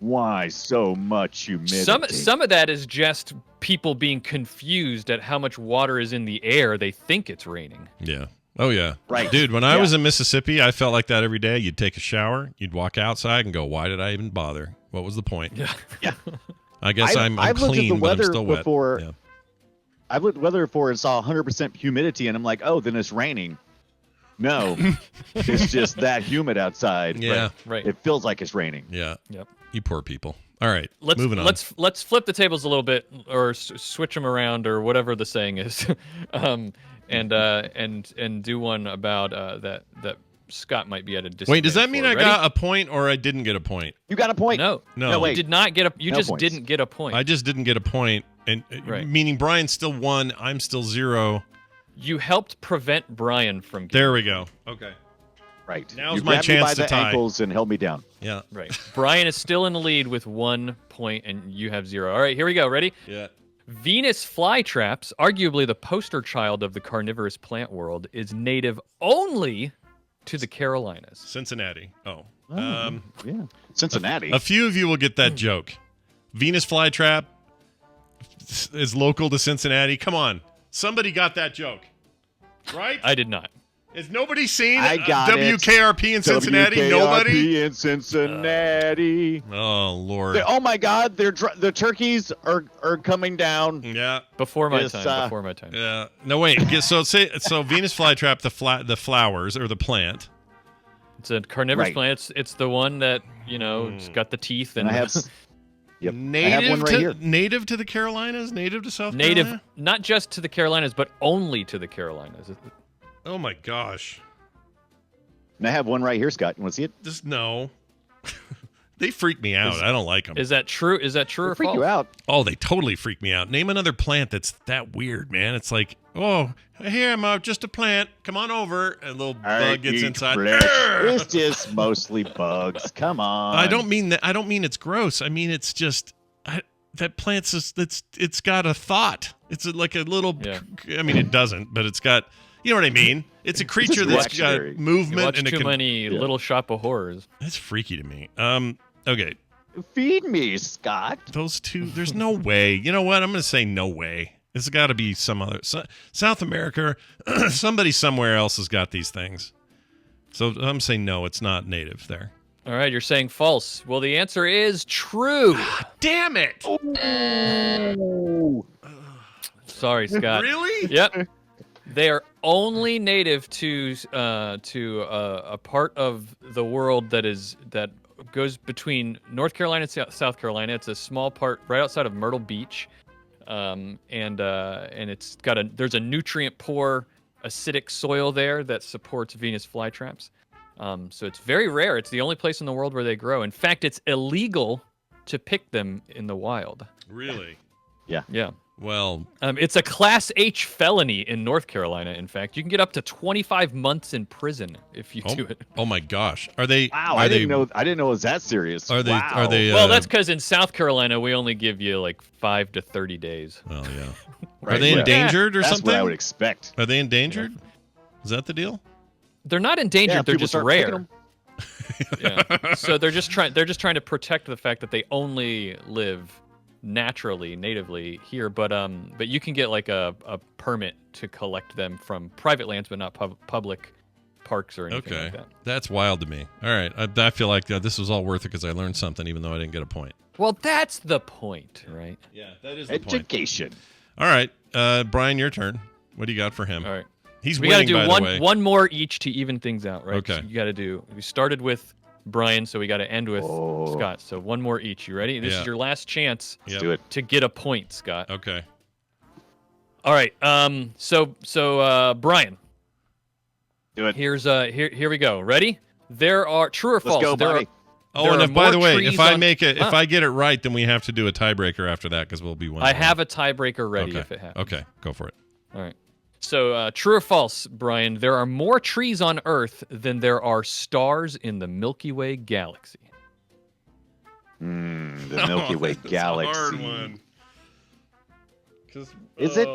why so much humidity? Some of that is just people being confused at how much water is in the air. They think it's raining. Yeah. Oh, yeah. Right. Dude, when I was in Mississippi, I felt like that every day. You'd take a shower, you'd walk outside and go, why did I even bother? What was the point? Yeah. I guess I'm I've clean, looked at the but I'm still before, wet. Yeah. I've looked at weather before and saw 100% humidity, and I'm like, oh, then it's raining. No, it's just that humid outside. Yeah. Right. It feels like it's raining. Yeah. Yep. You poor people. All right. Let's moving on. Let's flip the tables a little bit, or switch them around, or whatever the saying is, and do one about that Scott might be at a disadvantage. Wait, does that mean I Ready? got a point or I didn't get a point? You got a point. No. You did not get a. You No just points. didn't get a point. I just didn't get a point, and meaning Brian still won. I'm still 0. You helped prevent Brian from. There we go. Okay. Right. Now's you my grabbed me chance by to the tie. ankles and held me down. Yeah. Right. Brian is still in the lead with 1 point, and you have 0. All right, here we go. Ready? Yeah. Venus flytraps, arguably the poster child of the carnivorous plant world, is native only to the Carolinas. Cincinnati. Oh. Yeah. Cincinnati. A few of you will get that joke. Venus flytrap is local to Cincinnati. Come on. Somebody got that joke. Right? I did not. Has nobody seen I got WKRP in Cincinnati? Nobody? WKRP in Cincinnati. Oh, Lord. Oh my God! The turkeys are coming down. Yeah. Before my Yes, time. Before my time. Yeah. No, wait. So Venus flytrap, the flowers or the plant. It's a carnivorous Right. plant. It's the one that it's got the teeth and And I have. Yep. I have Native one right to here. native to the Carolinas, native to South native, Carolina. not just to the Carolinas, but only to the Carolinas. Oh my gosh. And I have one right here, Scott. You want to see it? Just no. They freak me out. I don't like them. Is that true? Is that true or Freak false? you out. Oh, they totally freak me out. Name another plant that's that weird, man. It's like, oh, here I'm just a plant. Come on over. And a little bug gets inside. It's just mostly bugs. Come on. I don't mean that. I don't mean it's gross. I mean it's just that plant's just it's got a thought. It's like a little. Yeah. I mean it doesn't, but it's got. You know what I mean? It's a creature It's that's got reactionary. You movement watch and it too can. many Little Shop of Horrors. That's freaky to me. Okay. Feed me, Scott. Those two, there's no way. You know what? I'm going to say no way. It's got to be some other South America. Somebody somewhere else has got these things. So I'm saying no. It's not native there. All right, you're saying false. Well, the answer is true. Damn it! Sorry, Scott. Really? Yep. They are only native to a part of the world that goes between North Carolina and South Carolina. It's a small part right outside of Myrtle Beach, and it's got there's a nutrient poor, acidic soil there that supports Venus flytraps. So it's very rare. It's the only place in the world where they grow. In fact, it's illegal to pick them in the wild. Really? Yeah. Well, It's a Class H felony in North Carolina. In fact, you can get up to 25 months in prison if you do it. oh my gosh. Are they? Wow, Are I they? didn't know it was that serious. Are they? Wow. Are they? Well, that's because in South Carolina we only give you like 5 to 30 days. Oh yeah. Are Right, they yeah. endangered or That's something? what I would expect. Are they endangered? Is that the deal? They're not endangered. Yeah, they're people just start picking rare. 'em. Yeah. So they're just trying to protect the fact that they only live naturally, natively here. But you can get like a permit to collect them from private lands, but not public parks or anything like that. That's wild to me. All right. I feel like this was all worth it because I learned something, even though I didn't get a point. Well, that's the point, right? Yeah, that is the point. Education. All right, Brian, your turn. What do you got for him? All right. He's We got to winning, do by the way. one more each to even things out, right? Okay. So you got to do. We started with Brian, so we got to end with Scott. So one more each. You ready? This Yeah. is your last chance Let's do it. to get a point, Scott. Okay. All right. So Brian. Do it. Here we go. Ready? There are true or false. Let's go, buddy. Oh, and are if, by the more way, trees if I on- make it, if I get it right, then we have to do a tiebreaker after that because we'll be one. I have a tiebreaker ready Okay. if it happens. Okay, go for it. All right. So, true or false, Brian? There are more trees on Earth than there are stars in the Milky Way galaxy. The Milky Way That's galaxy. a hard one. Is it?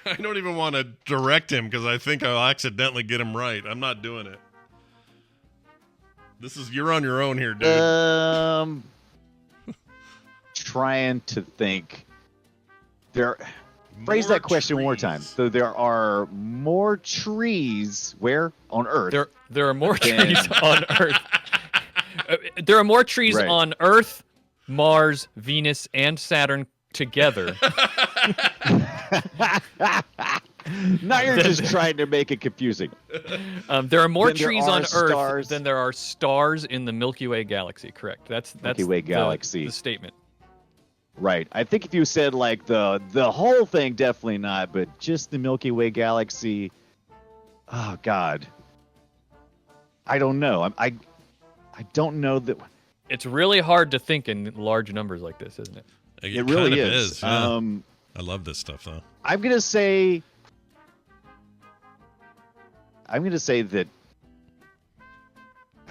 I don't even want to direct him because I think I'll accidentally get him right. I'm not doing it. You're on your own here, dude. Trying to think. Phrase that question one more time. So there are more trees where on Earth? There are more trees on Earth. There are more trees Right. on Earth, Mars, Venus, and Saturn together. Now you're just trying to make it confusing. There are more Then there trees are on Earth stars. than there are stars in the Milky Way galaxy. Correct. That's Milky Way galaxy. the statement. Right. I think if you said like the whole thing, definitely not, but just the Milky Way galaxy. Oh God. I don't know. I don't know that. It's really hard to think in large numbers like this, isn't it? It really kind of is. Yeah. I love this stuff though. I'm gonna say that.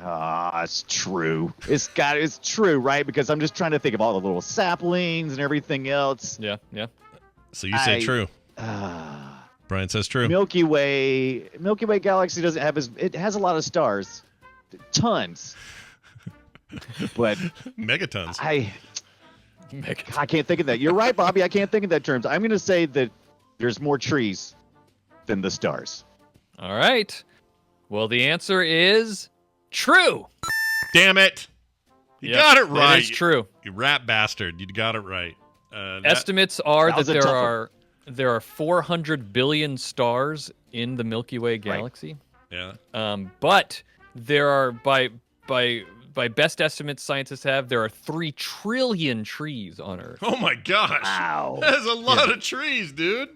It's true. It's true, right? Because I'm just trying to think of all the little saplings and everything else. Yeah. So you say true. Brian says true. Milky Way galaxy doesn't have it has a lot of stars, tons. But Megatons. I can't think of that. You're right, Bobby. I can't think of that terms. I'm gonna say that there's more trees than the stars. All right. Well, the answer is true. Damn it! You Yep, got it right. It is true. You rat bastard. You got it right. Estimates are that that was a tough there are 400 billion stars in the Milky Way galaxy. Yeah. But there are by best estimates scientists have, there are 3 trillion trees on Earth. Oh my gosh. Wow. That's a lot of trees, dude.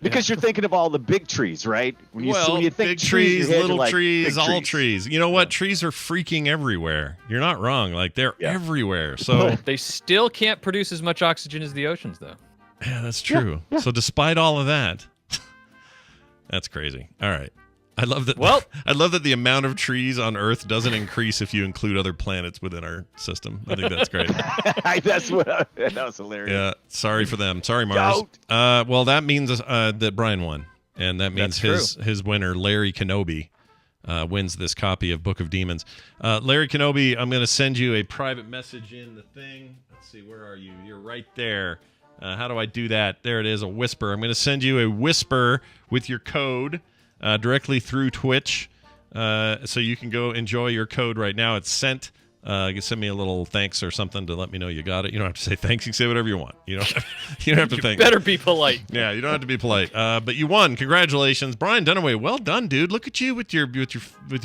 Because you're thinking of all the big trees, right? When you, Well, when you think big trees, trees, your head, little you're like, trees, big all trees. You know what? Trees are freaking everywhere. You're not wrong. Like they're everywhere. So They still can't produce as much oxygen as the oceans, though. yeah, that's true. So despite all of that, that's crazy. All right. I love that. Well- I love that the amount of trees on Earth doesn't increase if you include other planets within our system. I think that's great. that was hilarious. Yeah. Sorry for them. Sorry, Mars. Well, that means that Brian won, and that means That's his winner, Larry Kenobi, wins this copy of Book of Demons. Larry Kenobi, I'm going to send you a private message in the thing. Let's see, where are you? You're right there. How do I do that? There it is, a whisper. I'm going to send you a whisper with your code directly through Twitch, so you can go enjoy your code right now. It's sent. You can send me a little thanks or something to let me know you got it. You don't have to say thanks. You can say whatever you want. You don't have to thank. Better be polite. Yeah, you don't have to be polite. But you won. Congratulations, Brian Dunaway. Well done, dude. Look at you with your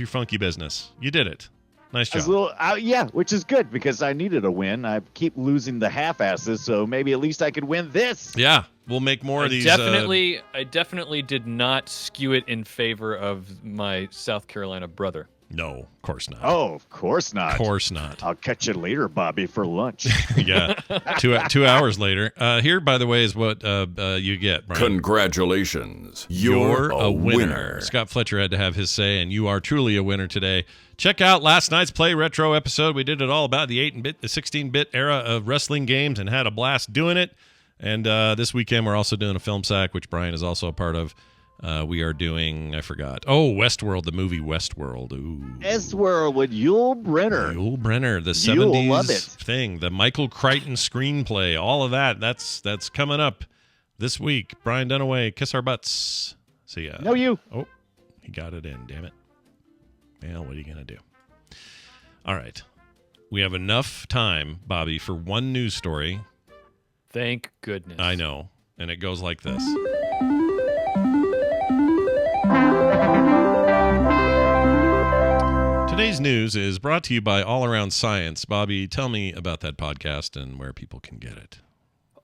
funky business. You did it. Nice I was job. a little, which is good because I needed a win. I keep losing the half-asses, so maybe at least I could win this. Yeah, we'll make more of these. I definitely did not skew it in favor of my South Carolina brother. No, of course not. Oh, of course not. Of course not. I'll catch you later, Bobby, for lunch. Yeah, 2 hours later. Here, by the way, is what you get, Brian. Congratulations. You're a winner. Scott Fletcher had to have his say, and you are truly a winner today. Check out last night's Play Retro episode. We did it all about the 8-bit, the 16-bit era of wrestling games and had a blast doing it. And this weekend, we're also doing a film sack, which Brian is also a part of. We are doing, I forgot. Oh, Westworld, the movie Westworld. Ooh. Westworld with Yul Brynner. Yul Brynner, the You'll 70s love it. thing, the Michael Crichton screenplay, all of that. That's coming up this week. Brian Dunaway, kiss our butts. See ya. No, you. Oh, he got it in, damn it. Well, what are you going to do? All right. we have enough time, Bobby, for one news story. Thank goodness. I know. And it goes like this. Today's news is brought to you by All Around Science. Bobby, tell me about that podcast and where people can get it.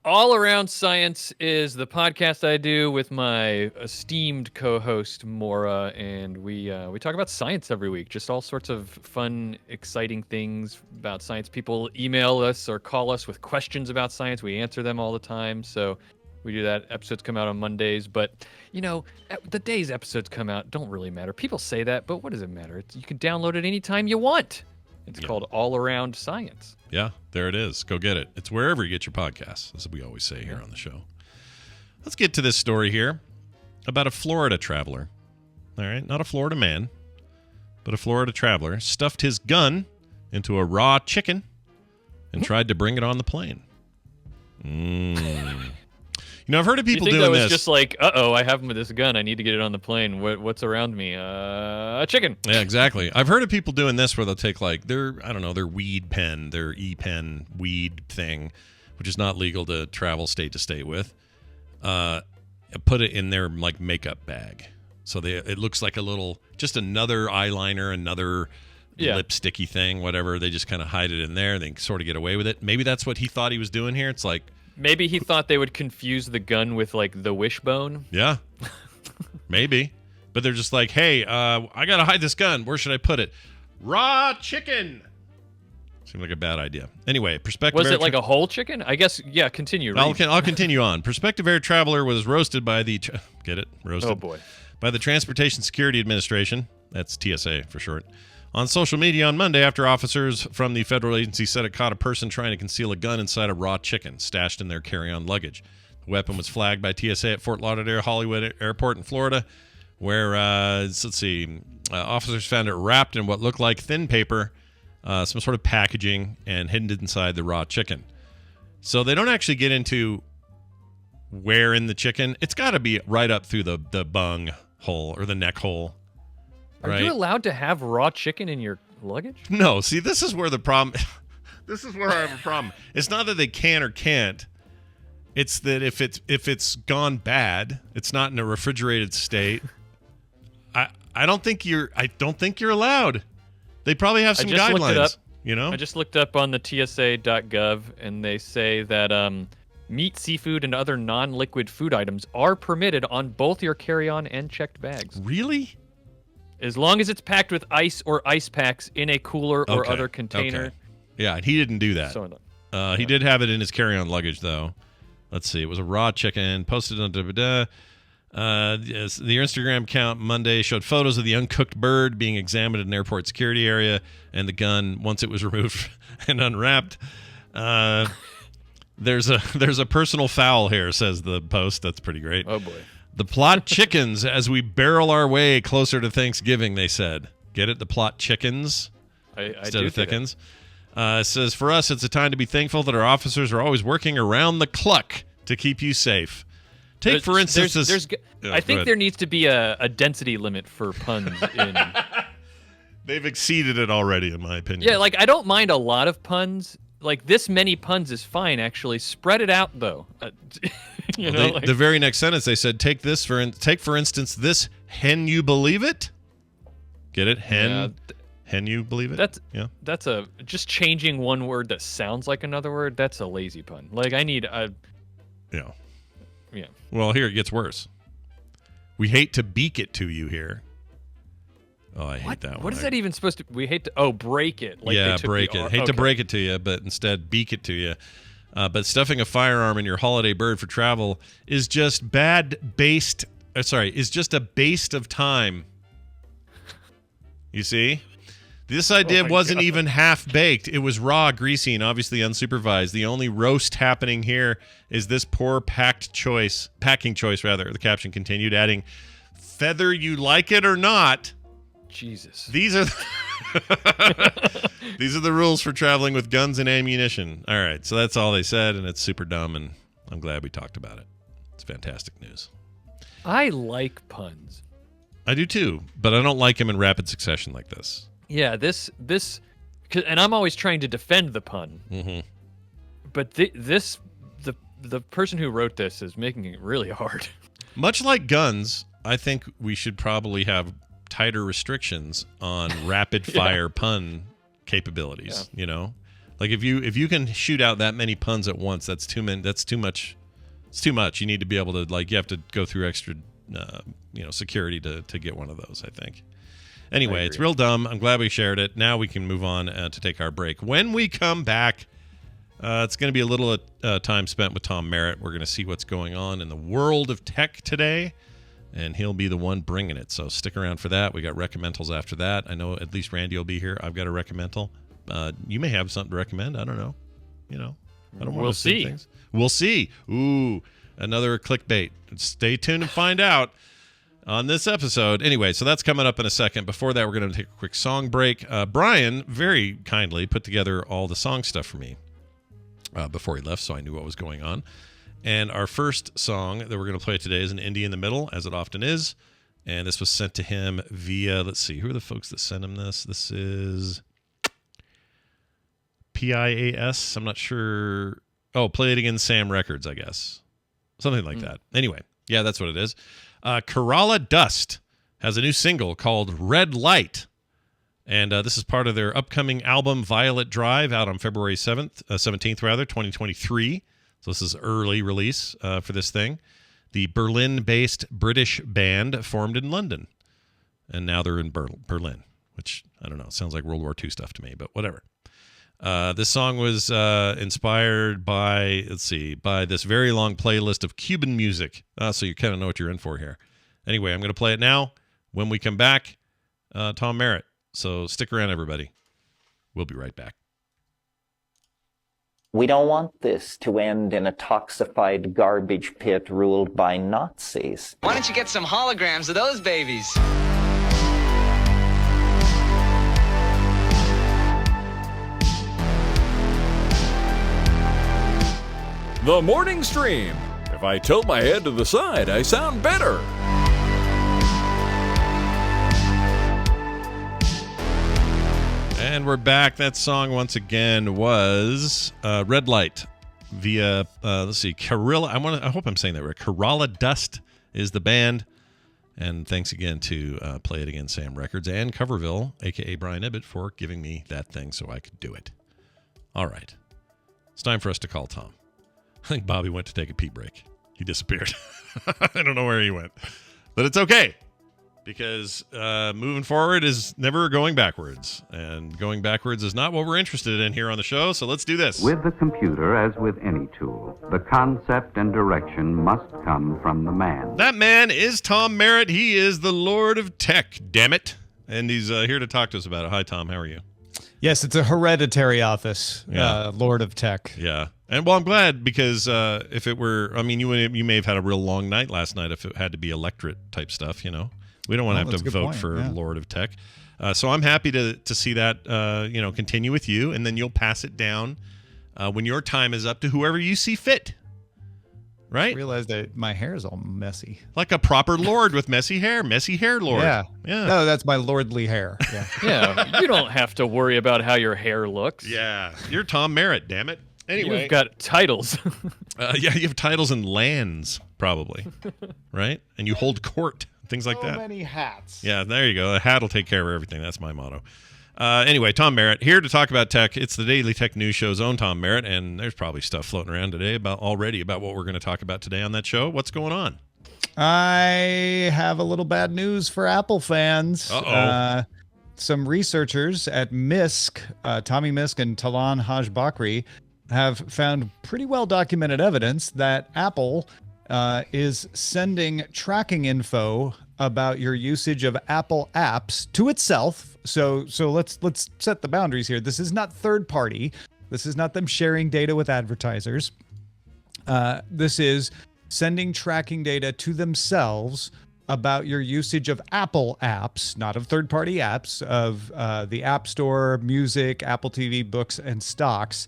All Around Science is the podcast I do with my esteemed co-host Maura, and we talk about science every week. Just all sorts of fun, exciting things about science. People email us or call us with questions about science. We answer them all the time. So we do that. Episodes come out on Mondays, but the days episodes come out don't really matter. People say that, but what does it matter? You can download it anytime you want. It's called All Around Science. Yeah, there it is. Go get it. It's wherever you get your podcasts, as we always say here on the show. Let's get to this story here about a Florida traveler. All right, not a Florida man, but a Florida traveler stuffed his gun into a raw chicken and tried to bring it on the plane. I've heard of people doing that was this. Just like, I have this gun. I need to get it on the plane. What's around me? A chicken. Yeah, exactly. I've heard of people doing this where they'll take their weed pen, their e-pen weed thing, which is not legal to travel state to state with, put it in their makeup bag. So it looks like just another eyeliner, another lipsticky thing, whatever. They just kind of hide it in there. They sort of get away with it. Maybe that's what he thought he was doing here. It's like, maybe he thought they would confuse the gun with the wishbone. Yeah, maybe. But they're just like, hey, I got to hide this gun. Where should I put it? Raw chicken. Seemed like a bad idea. Anyway, prospective. Was it like a whole chicken? I guess, yeah, continue. I'll continue on. Prospective air traveler was roasted by the, get it? Roasted. Oh, boy. By the Transportation Security Administration. That's TSA for short. On social media on Monday, after officers from the federal agency said it caught a person trying to conceal a gun inside a raw chicken stashed in their carry-on luggage. The weapon was flagged by TSA at Fort Lauderdale Hollywood Airport in Florida, where, officers found it wrapped in what looked like thin paper, some sort of packaging, and hidden inside the raw chicken. So they don't actually get into where in the chicken. It's got to be right up through the bung hole or the neck hole. Are you allowed to have raw chicken in your luggage? No. See, this is where the problem. This is where I have a problem. It's not that they can or can't. It's that if it's gone bad, it's not in a refrigerated state. I don't think you're allowed. They probably have some guidelines. I just looked up on the TSA.gov, and they say that meat, seafood, and other non-liquid food items are permitted on both your carry-on and checked bags. Really? As long as it's packed with ice or ice packs in a cooler or other container. Okay. Yeah, he didn't do that. He did have it in his carry-on luggage, though. Let's see. It was a raw chicken posted on the Instagram account Monday showed photos of the uncooked bird being examined in an airport security area and the gun once it was removed and unwrapped. There's a personal foul here, says the post. That's pretty great. Oh, boy. The plot chickens as we barrel our way closer to Thanksgiving, they said. Get it? The plot chickens instead of thickens. It says, for us, it's a time to be thankful that our officers are always working around the clock to keep you safe. Take, for instance, I think there needs to be a density limit for puns in. They've exceeded it already, in my opinion. Yeah, I don't mind a lot of puns. This many puns is fine, actually. Spread it out, though. The very next sentence, they said, take for instance this, hen you believe it? Get it? Hen you believe it? That's just changing one word that sounds like another word. That's a lazy pun. I need Yeah. Yeah. Well, here it gets worse. We hate to beak it to you here. Oh, I hate that one. What is that even supposed to? We hate to. Break it. Break it. Hate to break it to you, but instead beak it to you. But stuffing a firearm in your holiday bird for travel is just is just a waste of time. You see? This idea wasn't even half-baked. It was raw, greasy, and obviously unsupervised. The only roast happening here is this poor packing choice, the caption continued, adding, feather you like it or not. Jesus. These are the rules for traveling with guns and ammunition. All right, so that's all they said, and it's super dumb, and I'm glad we talked about it. It's fantastic news. I like puns. I do too, but I don't like them in rapid succession like this. Yeah, this and I'm always trying to defend the pun. Mm-hmm. But the person who wrote this is making it really hard. Much like guns, I think we should probably have tighter restrictions on rapid fire pun capabilities. Yeah. You know, like if you can shoot out that many puns at once, that's too many. That's too much. It's too much. You need to be able to you have to go through extra security to get one of those. I think. Anyway, it's real dumb. I'm glad we shared it. Now we can move on to take our break. When we come back, it's going to be a little time spent with Tom Merritt. We're going to see what's going on in the world of tech today, and he'll be the one bringing it. So stick around for that. We got Recomentals after that. I know at least Randy will be here. I've got a Recamental. You may have something to recommend. I don't know. I don't want to say things. We'll see. Ooh, another clickbait. Stay tuned and find out on this episode. Anyway, so that's coming up in a second. Before that, we're going to take a quick song break. Brian very kindly put together all the song stuff for me before he left, so I knew what was going on. And our first song that we're going to play today is an indie in the middle, as it often is. And this was sent to him via, let's see, who are the folks that sent him this? This is PIAS. I'm not sure. Oh, Play It Again Sam Records, I guess. Something like that. Anyway, yeah, that's what it is. Kerala Dust has a new single called Red Light. And this is part of their upcoming album Violet Drive, out on February 17th, 2023. So this is early release for this thing. The Berlin-based British band formed in London. And now they're in Berlin, which, I don't know, sounds like World War II stuff to me, but whatever. This song was inspired by, by this very long playlist of Cuban music. So you kind of know what you're in for here. Anyway, I'm going to play it now. When we come back, Tom Merritt. So stick around, everybody. We'll be right back. We don't want this to end in a toxified garbage pit ruled by Nazis. Why don't you get some holograms of those babies? The morning stream. If I tilt my head to the side, I sound better. And we're back. That song, once again, was Red Light via, Kerala. I hope I'm saying that right. Kerala Dust is the band. And thanks again to Play It Again Sam Records and Coverville, a.k.a. Brian Ibbett, for giving me that thing so I could do it. All right. It's time for us to call Tom. I think Bobby went to take a pee break. He disappeared. I don't know where he went. But it's okay. Because moving forward is never going backwards. And going backwards is not what we're interested in here on the show, so let's do this. With the computer, as with any tool, the concept and direction must come from the man. That man is Tom Merritt. He is the Lord of Tech, damn it. And he's here to talk to us about it. Hi, Tom. How are you? Yes, it's a hereditary office, Lord of Tech. Yeah. And, well, I'm glad because if it were, I mean, you may have had a real long night last night if it had to be electorate type stuff, you know. We don't want to have to vote for Lord of Tech. So I'm happy to see that, continue with you. And then you'll pass it down when your time is up to whoever you see fit. Right? I realized that my hair is all messy. Like a proper lord with messy hair. Messy hair lord. Yeah. No, that's my lordly hair. Yeah. Yeah. You don't have to worry about how your hair looks. Yeah. You're Tom Merritt, damn it. Anyway. You've got titles. You have titles and lands, probably. Right? And you hold court. Things like that. So many hats. Yeah, there you go. A hat will take care of everything. That's my motto. Anyway, Tom Merritt here to talk about tech. It's the Daily Tech News Show's own Tom Merritt, and there's probably stuff floating around today about what we're going to talk about today on that show. What's going on? I have a little bad news for Apple fans. Uh-oh. Some researchers at MISC, Tommy MISC and Talan Hajbakri, have found pretty well documented evidence that Apple is sending tracking info about your usage of Apple apps to itself. So let's set the boundaries here. This is not third party. This is not them sharing data with advertisers. This is sending tracking data to themselves about your usage of Apple apps, not of third party apps, of the App Store, music, Apple TV, books, and stocks,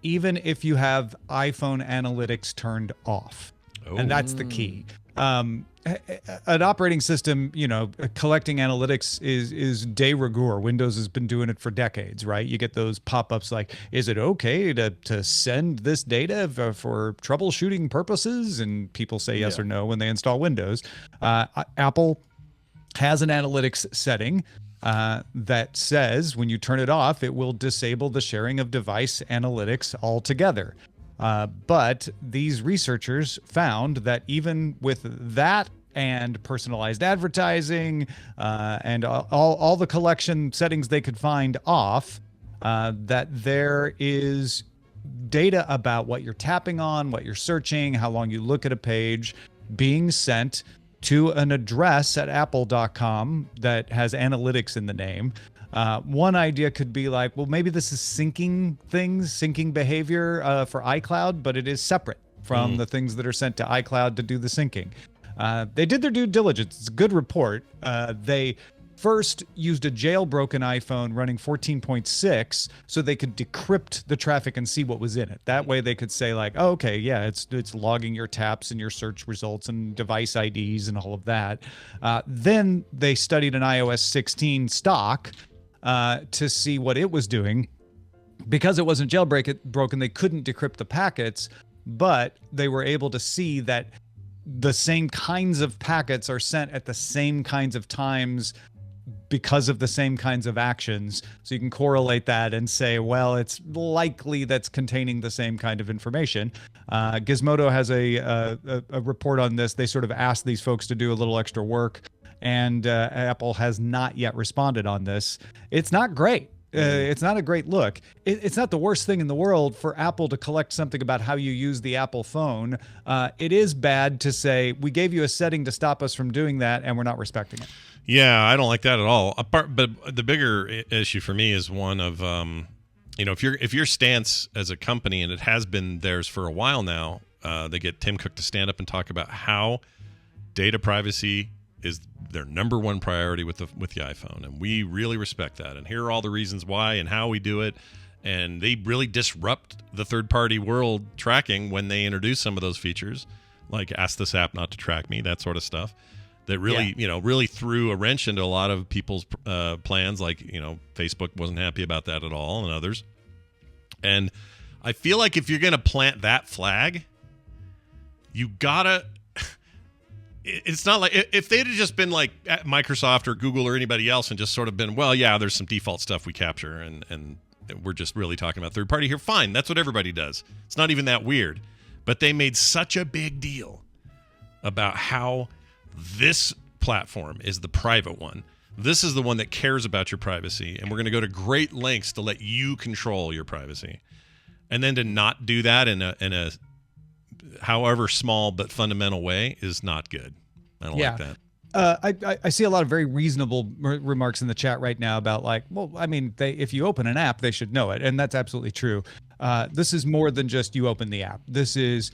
even if you have iPhone analytics turned off. And that's the key. And an operating system, collecting analytics is de rigueur. Windows has been doing it for decades, right? You get those pop-ups like, is it okay to send this data for troubleshooting purposes? And people say yes or no when they install Windows. Apple has an analytics setting that says when you turn it off, it will disable the sharing of device analytics altogether. But these researchers found that even with that and personalized advertising and all the collection settings they could find off, that there is data about what you're tapping on, what you're searching, how long you look at a page being sent to an address at apple.com that has analytics in the name. One idea could be like, well, maybe this is syncing behavior for iCloud, but it is separate from the things that are sent to iCloud to do the syncing. They did their due diligence. It's a good report. They first used a jailbroken iPhone running 14.6 so they could decrypt the traffic and see what was in it. That way they could say like, oh, okay, yeah, it's logging your taps and your search results and device IDs and all of that. Then they studied an iOS 16 stock to see what it was doing. Because it wasn't jailbroken, they couldn't decrypt the packets, but they were able to see that the same kinds of packets are sent at the same kinds of times because of the same kinds of actions. So you can correlate that and say, well, it's likely that's containing the same kind of information. Gizmodo has a report on this. They sort of asked these folks to do a little extra work, and Apple has not yet responded on this. It's not great. It's not a great look. It's not the worst thing in the world for Apple to collect something about how you use the Apple phone. It is bad to say, we gave you a setting to stop us from doing that, and we're not respecting it. Yeah, I don't like that at all. But the bigger issue for me is one of, if your stance as a company, and it has been theirs for a while now, they get Tim Cook to stand up and talk about how data privacy is their number one priority with the iPhone, and we really respect that. And here are all the reasons why and how we do it. And they really disrupt the third-party world tracking when they introduce some of those features, like ask this app not to track me, that sort of stuff. That really, really threw a wrench into a lot of people's plans. Like, Facebook wasn't happy about that at all, and others. And I feel like if you're going to plant that flag, you gotta. It's not like if they'd have just been like at Microsoft or Google or anybody else and just sort of been, well, yeah, there's some default stuff we capture, and we're just really talking about third party here. Fine, that's what everybody does. It's not even that weird. But they made such a big deal about how this platform is the private one. This is the one that cares about your privacy, and we're going to go to great lengths to let you control your privacy. And then to not do that in a however small but fundamental way is not good. I don't like that. I see a lot of very reasonable remarks in the chat right now about like, well, I mean, if you open an app, they should know it. And that's absolutely true. This is more than just you open the app. This is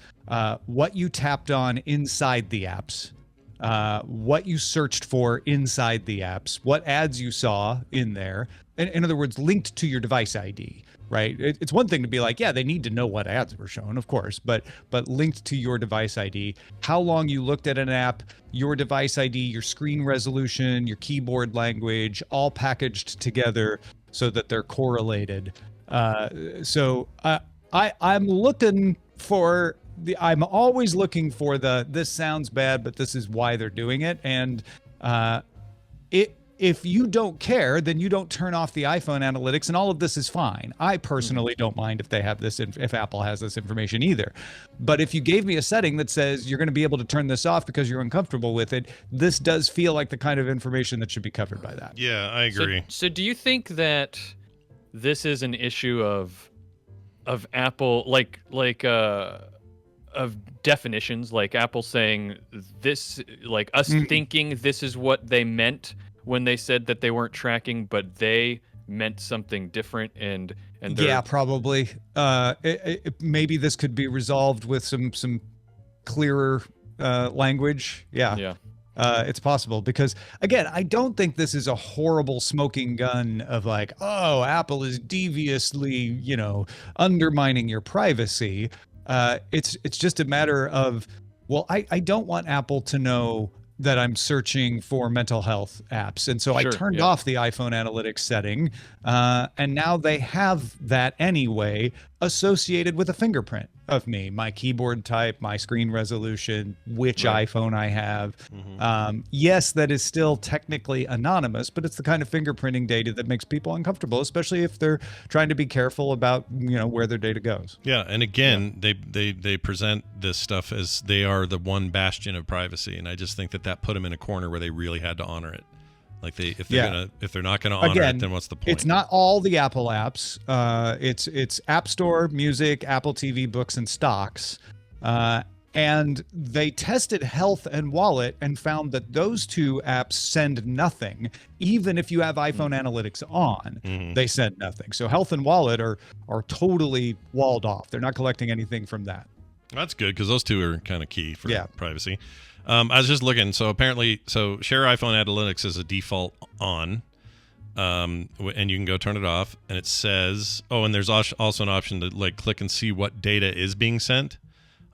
what you tapped on inside the apps. What you searched for inside the apps, what ads you saw in there. In other words, linked to your device ID, right? It's one thing to be like, yeah, they need to know what ads were shown, of course, but linked to your device ID, how long you looked at an app, your device ID, your screen resolution, your keyboard language, all packaged together so that they're correlated. I'm looking for I'm always looking for this sounds bad, but this is why they're doing it. And if you don't care, then you don't turn off the iPhone analytics, and all of this is fine. I personally don't mind if they have this, if Apple has this information either. But if you gave me a setting that says you're going to be able to turn this off because you're uncomfortable with it, this does feel like the kind of information that should be covered by that. Yeah, I agree. So do you think that this is an issue of Apple, of definitions, like Apple saying this, like us thinking this is what they meant when they said that they weren't tracking, but they meant something different, and yeah, probably. Maybe this could be resolved with some clearer language. Yeah. It's possible because, again, I don't think this is a horrible smoking gun of like, oh, Apple is deviously, undermining your privacy. It's just a matter of, well, I don't want Apple to know that I'm searching for mental health apps. And so I Sure, turned yeah. off the iPhone analytics setting. And now they have that anyway associated with a fingerprint of me, my keyboard type, my screen resolution, which Right. iPhone I have. Yes, that is still technically anonymous, but it's the kind of fingerprinting data that makes people uncomfortable, especially if they're trying to be careful about, where their data goes. Yeah, and again, they present this stuff as they are the one bastion of privacy, and I just think that put them in a corner where they really had to honor it. Like if they're not gonna honor it, then what's the point? It's not all the Apple apps. It's App Store, Music, Apple TV, Books, and Stocks. And they tested Health and Wallet and found that those two apps send nothing. Even if you have iPhone analytics on, they send nothing. So Health and Wallet are totally walled off. They're not collecting anything from that. That's good because those two are kind of key for privacy. I was just looking. So apparently, share iPhone analytics is a default on, and you can go turn it off. And it says, and there's also an option to like click and see what data is being sent.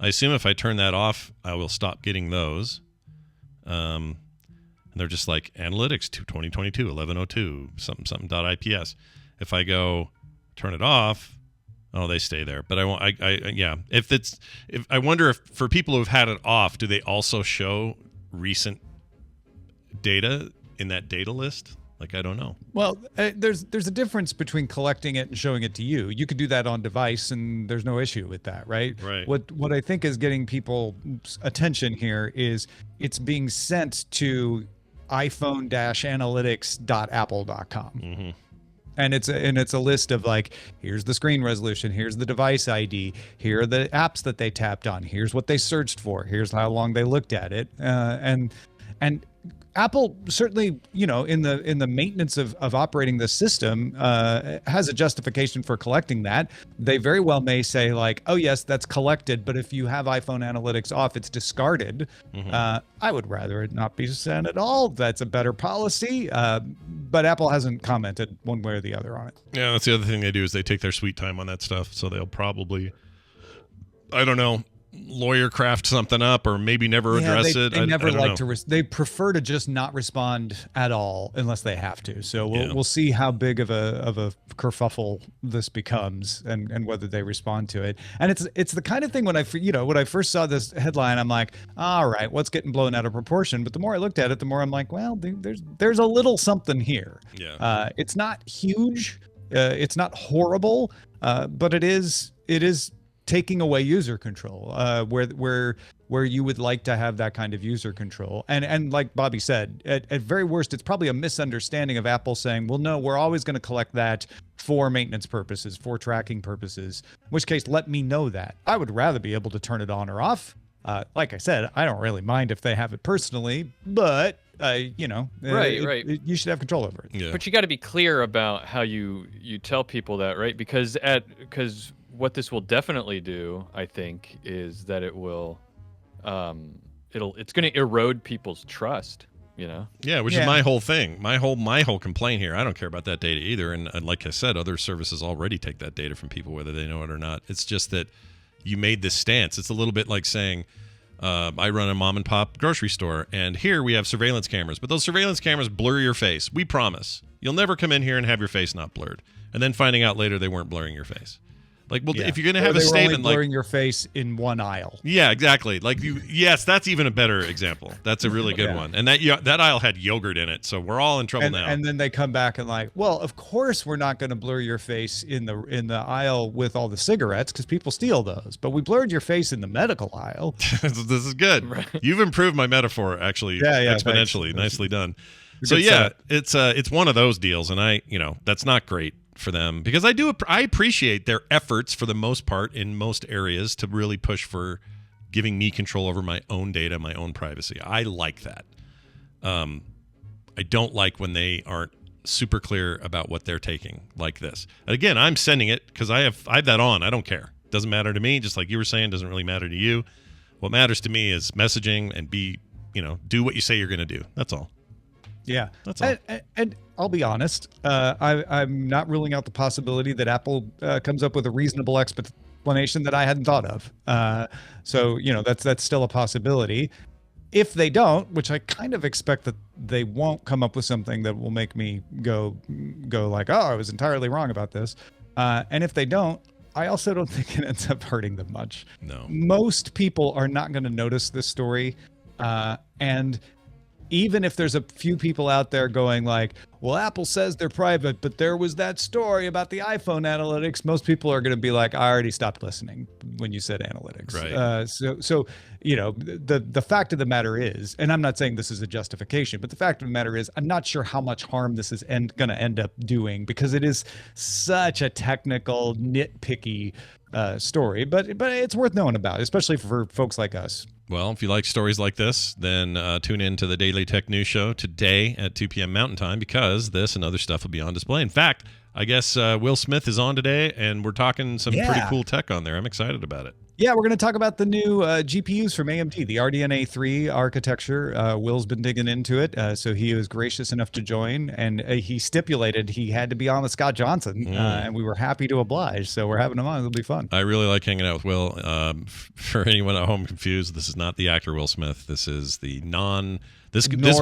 I assume if I turn that off, I will stop getting those. And they're just like analytics 2022 1102 something.ips. If I go turn it off, they stay there. But I won't. If I wonder if for people who've had it off, do they also show recent data in that data list? Like, I don't know. Well, there's a difference between collecting it and showing it to you. You could do that on device, and there's no issue with that, right? Right. What I think is getting people's attention here is it's being sent to iPhone-analytics.apple.com. And it's a list of like, here's the screen resolution, here's the device ID, here are the apps that they tapped on, here's what they searched for, here's how long they looked at it, and Apple certainly, in the maintenance of operating the system, has a justification for collecting that. They very well may say like, oh yes, that's collected, but if you have iPhone analytics off, it's discarded. I would rather it not be sent at all. That's a better policy. But Apple hasn't commented one way or the other on it. Yeah, that's the other thing they do is they take their sweet time on that stuff. So they'll probably, I don't know, lawyer craft something up or maybe never address it. They never like to. They prefer to just not respond at all unless they have to. So we'll see how big of a kerfuffle this becomes and whether they respond to it. And it's the kind of thing when I first saw this headline, I'm like, all right, what's getting blown out of proportion? But the more I looked at it, the more I'm like, well, there's a little something here. Yeah. It's not huge. It's not horrible. But it is taking away user control, where you would like to have that kind of user control. And like Bobby said, at very worst, it's probably a misunderstanding of Apple saying, well, no, we're always going to collect that for maintenance purposes, for tracking purposes, in which case, let me know that. I would rather be able to turn it on or off. Like I said, I don't really mind if they have it personally, but right. You should have control over it. Yeah. But you got to be clear about how you tell people that, right? Because what this will definitely do, I think, is that it will, it's going to erode people's trust. Yeah, which is my whole thing. My whole complaint here. I don't care about that data either. And like I said, other services already take that data from people, whether they know it or not. It's just that you made this stance. It's a little bit like saying, I run a mom and pop grocery store, and here we have surveillance cameras. But those surveillance cameras blur your face. We promise. You'll never come in here and have your face not blurred. And then finding out later they weren't blurring your face. Like, well, if you're going to have a statement only blurring your face in one aisle. Yeah, exactly. Like yes, that's even a better example. That's a really good one. And that aisle had yogurt in it, so we're all in trouble now. And then they come back and like, well, of course we're not going to blur your face in the aisle with all the cigarettes because people steal those. But we blurred your face in the medical aisle. This is good. Right. You've improved my metaphor actually exponentially. Thanks. Nicely done. So yeah, it's one of those deals, and that's not great for them because I appreciate their efforts for the most part in most areas to really push for giving me control over my own data, my own privacy. I like that. I don't like when they aren't super clear about what they're taking like this. Again, I'm sending it because I have that on. I don't care. Doesn't matter to me. Just like you were saying, doesn't really matter to you. What matters to me is messaging and do what you say you're going to do. That's all. Yeah, that's all. And I'll be honest, I'm not ruling out the possibility that Apple comes up with a reasonable explanation that I hadn't thought of. So that's still a possibility. if they don't, which I kind of expect that they won't come up with something that will make me go like, oh, I was entirely wrong about this. And if they don't, I also don't think it ends up hurting them much. No. Most people are not going to notice this story. And even if there's a few people out there going like, well, Apple says they're private, but there was that story about the iPhone analytics. Most people are going to be like, I already stopped listening when you said analytics. Right. So the fact of the matter is, and I'm not saying this is a justification, but the fact of the matter is, I'm not sure how much harm this is going to end up doing, because it is such a technical, nitpicky story, but it's worth knowing about, especially for folks like us. Well, if you like stories like this, then tune in to the Daily Tech News Show today at 2 p.m. Mountain Time, because this and other stuff will be on display. In fact, I guess Will Smith is on today, and we're talking some pretty cool tech on there. I'm excited about it. Yeah, we're going to talk about the new GPUs from AMD, the RDNA 3 architecture. Will's been digging into it, so he was gracious enough to join, and he stipulated he had to be on with Scott Johnson, and we were happy to oblige, so we're having him on. It'll be fun. I really like hanging out with Will. For anyone at home confused, this is not the actor Will Smith. This is the Nor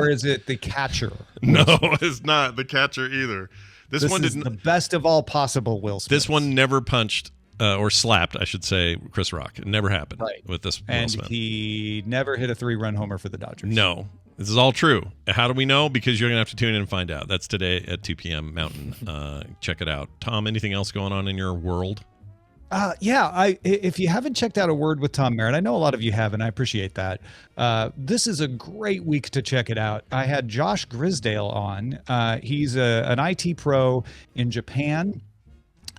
is it the catcher. No, it's not the catcher either. This one is the best of all possible Will Smith. This one never punched or slapped, I should say, Chris Rock. It never happened with this Will and Smith. He never hit a 3-run homer for the Dodgers. No. This is all true. How do we know? Because you're going to have to tune in and find out. That's today at 2 p.m. Mountain. Check it out. Tom, anything else going on in your world? If you haven't checked out A Word with Tom Merritt, I know a lot of you have, and I appreciate that. This is a great week to check it out. I had Josh Grisdale on. He's an IT pro in Japan.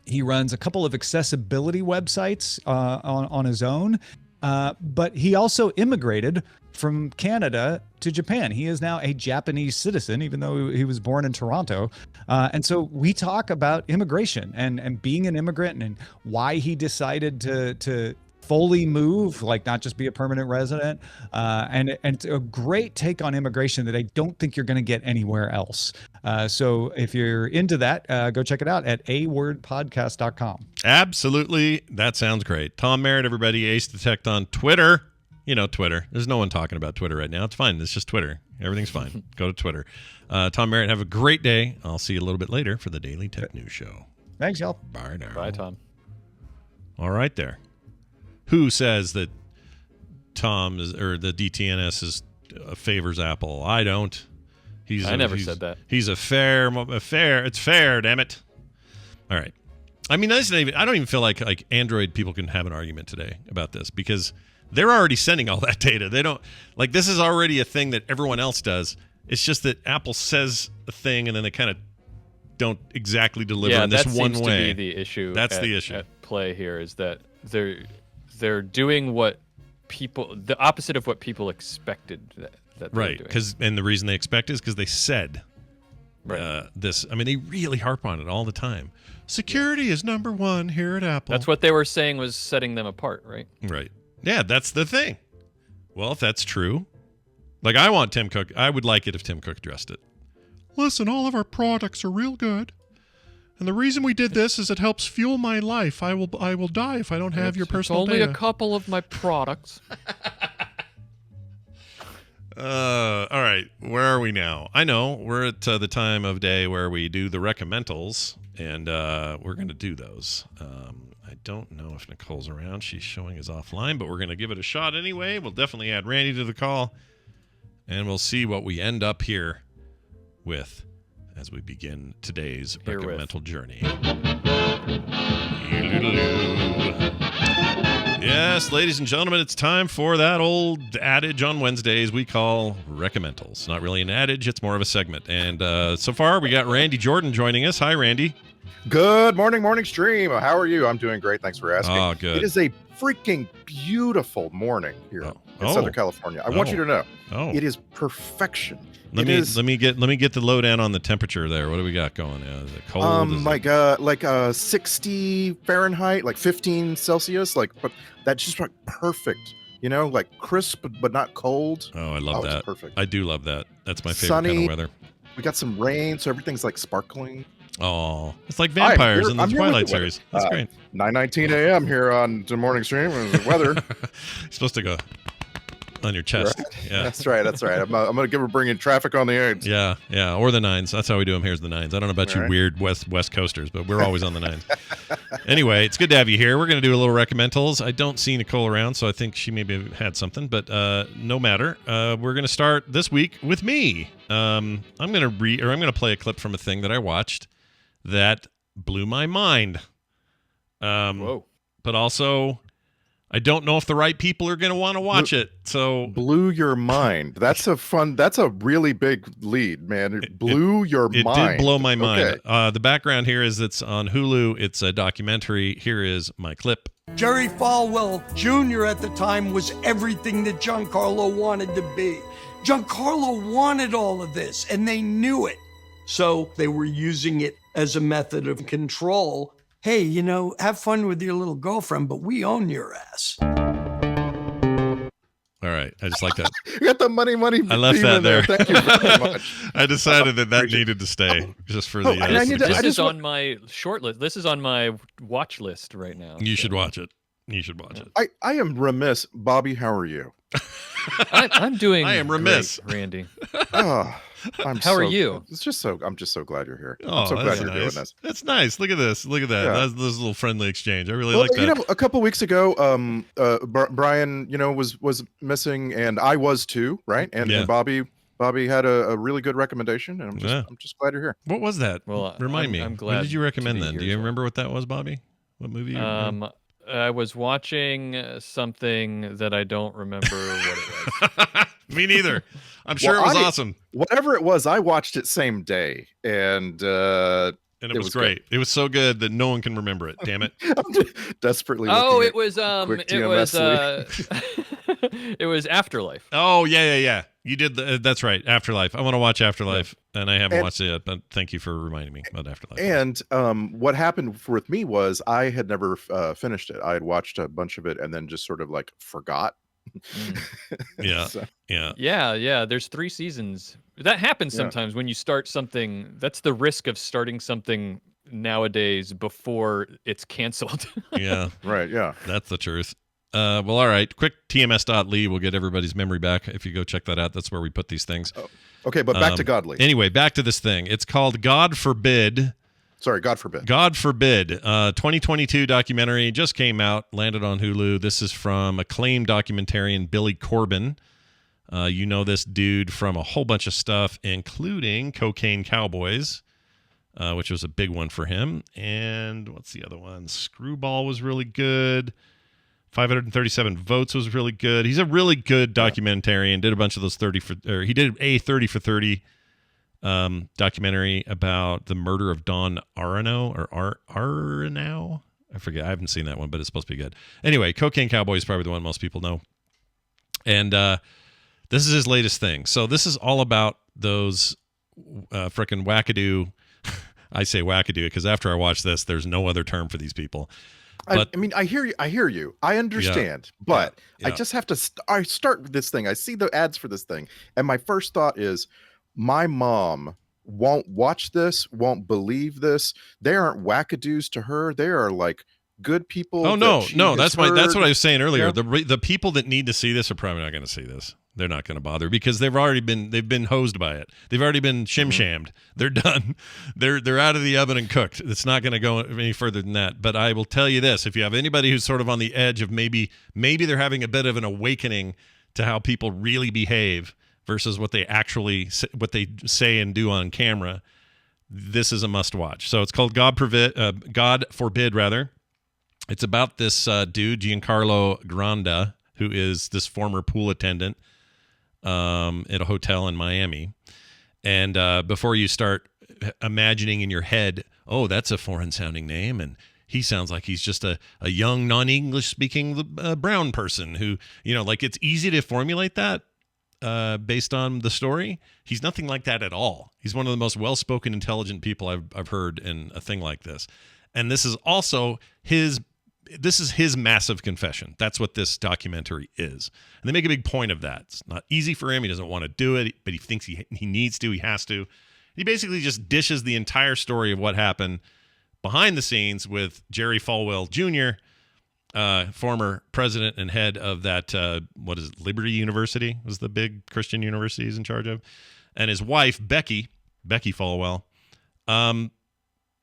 He runs a couple of accessibility websites on his own, but he also immigrated from Canada to Japan. He is now a Japanese citizen, even though he was born in Toronto. And so we talk about immigration and being an immigrant and why he decided to fully move, like not just be a permanent resident. And it's a great take on immigration that I don't think you're going to get anywhere else. So if you're into that, go check it out at awordpodcast.com. Absolutely. That sounds great. Tom Merritt, everybody. Ace Detect on Twitter. You know, Twitter. There's no one talking about Twitter right now. It's fine. It's just Twitter. Everything's fine. Go to Twitter. Tom Merritt, have a great day. I'll see you a little bit later for the Daily Tech News Show. Thanks, y'all. Bye now. Bye, Tom. All right there. Who says that Tom is, or the DTNS is favors Apple? I don't. I never said that. He's a fair. It's fair. Damn it. All right. I mean, I don't even feel like Android people can have an argument today about this, because they're already sending all that data. They don't this is already a thing that everyone else does. It's just that Apple says a thing and then they kind of don't exactly deliver in this one way. That seems to be the issue. That's the issue at play here, is that they're doing what people, the opposite of what people expected that right. Because and the reason they expect is because they said this. I mean, they really harp on it all the time. Security is number one here at Apple. That's what they were saying was setting them apart, right? Right. Yeah, that's the thing. Well, if that's true, I want Tim Cook. I would like it if Tim Cook addressed it. Listen, all of our products are real good. And the reason we did this is it helps fuel my life. I will die if I don't have your personal data. It's only a couple of my products. All right. Where are we now? I know we're at the time of day where we do the Recomentals, and we're going to do those. I don't know if Nicole's around. She's showing us offline, but we're going to give it a shot anyway. We'll definitely add Randy to the call, and we'll see what we end up here with as we begin today's Recomental journey. Yes, ladies and gentlemen, it's time for that old adage on Wednesdays we call Recomentals. Not really an adage, it's more of a segment. And so far, we got Randy Jordan joining us. Hi, Randy. Good morning stream. How are you? I'm doing great. Thanks for asking. Oh, good. It is a freaking beautiful morning here in Southern California. I want you to know, it is perfection. Let me get the lowdown on the temperature there. What do we got going? Is it cold? Like 60 Fahrenheit, like 15 Celsius, but that's just perfect. You know, like crisp but not cold. Oh, I love that. It's perfect. I do love that. That's my favorite Sunny, kind of weather. We got some rain, so everything's like sparkling. Oh, it's like vampires in the Twilight series. That's great. 9:19 a.m. here on the morning stream. The weather. You're supposed to go. on your chest. Right? Yeah, That's right. I'm gonna give her bringing traffic on the eights. yeah, or the nines. That's how we do them. Here's the nines. I don't know about you Right. weird West Coasters, but we're always on the nines. Anyway, it's good to have you here. We're going to do a little Recomentals. I don't see Nicole around, so I think she maybe had something, but no matter. We're going to start this week with me. I'm going to play a clip from a thing that I watched that blew my mind. Whoa. But also, I don't know if the right people are going to want to watch it. So Blew your mind. That's a really big lead, man. It blew your mind. It did blow my mind. Okay. The background here is it's on Hulu. It's a documentary. Here is my clip. Jerry Falwell Jr. at the time was everything that Giancarlo wanted to be. Giancarlo wanted all of this, and they knew it. So they were using it as a method of control. Hey, have fun with your little girlfriend, but we own your ass. All right. I just like that. You got the money. I left that there. Thank you very much. I decided that needed to stay just for the. and I need to- This I is just on my short list. This is on my watch list right now. You should watch it. You should watch it. I am remiss. Bobby, how are you? I'm doing. I am remiss, great, Randy. Oh, How are you? I'm just so glad you're here. Oh, I'm so glad that's you're nice. doing this. That's nice. Look at this. Look at that. Yeah. That's this little friendly exchange. I really like that. You know, a couple weeks ago, Brian, was missing, and I was too, right? And, Yeah. and Bobby had a really good recommendation, and I'm just glad you're here. What was that? Well, Remind me. I'm glad. What did you recommend to be then? here Do you as well. remember what that was, Bobby? What movie? I was watching something that I don't remember what it was. Me neither. I'm sure it was awesome. Whatever it was, I watched it same day, and it was great. It was so good that no one can remember it. Damn it! I'm desperately. Oh, looking it was quick it was TMS it was Afterlife. Oh yeah. You did. That's right. Afterlife. I want to watch Afterlife, and I haven't watched it yet. But thank you for reminding me about Afterlife. And what happened with me was I had never finished it. I had watched a bunch of it and then just sort of like forgot. Yeah. So- Yeah. There's 3 seasons. That happens sometimes when you start something. That's the risk of starting something nowadays before it's canceled. Yeah. Right. Yeah. That's the truth. Well, all right. Quick TMS.ly will get everybody's memory back. If you go check that out, that's where we put these things. Oh, okay, but back to Godly. Anyway, back to this thing. It's called God Forbid. Sorry, God Forbid. God Forbid. 2022 documentary just came out, landed on Hulu. This is from acclaimed documentarian Billy Corbin. You know this dude from a whole bunch of stuff, including Cocaine Cowboys, which was a big one for him. And what's the other one? Screwball was really good. 537 Votes was really good. He's a really good documentarian. Did a bunch of those 30 for 30 documentary about the murder of Don Arano. I forget. I haven't seen that one, but it's supposed to be good. Anyway, Cocaine Cowboy is probably the one most people know. And this is his latest thing. So this is all about those frickin' wackadoo. I say wackadoo because after I watch this, there's no other term for these people. But, I mean, I hear you. I understand, but I just have to. I start with this thing. I see the ads for this thing, and my first thought is, my mom won't watch this, won't believe this. They aren't wackadoos to her. They are like good people. Oh no. That's what I was saying earlier. Yeah. The people that need to see this are probably not going to see this. They're not going to bother because they've been hosed by it. They've already been shim-shammed. They're done. They're out of the oven and cooked. It's not going to go any further than that. But I will tell you this: if you have anybody who's sort of on the edge of maybe they're having a bit of an awakening to how people really behave versus what they say and do on camera, this is a must-watch. So it's called God Forbid, rather. It's about this dude Giancarlo Granda, who is this former pool attendant at a hotel in Miami. And before you start imagining in your head, oh, that's a foreign sounding name, and he sounds like he's just a young non-English speaking brown person who, like it's easy to formulate that based on the story. He's nothing like that at all. He's one of the most well-spoken, intelligent people I've heard in a thing like this. And this is also his massive confession. That's what this documentary is. And they make a big point of that. It's not easy for him. He doesn't want to do it, but he thinks he needs to, he has to. He basically just dishes the entire story of what happened behind the scenes with Jerry Falwell Jr. former president and head of that, Liberty University was the big Christian university he's in charge of, and his wife, Becky Falwell.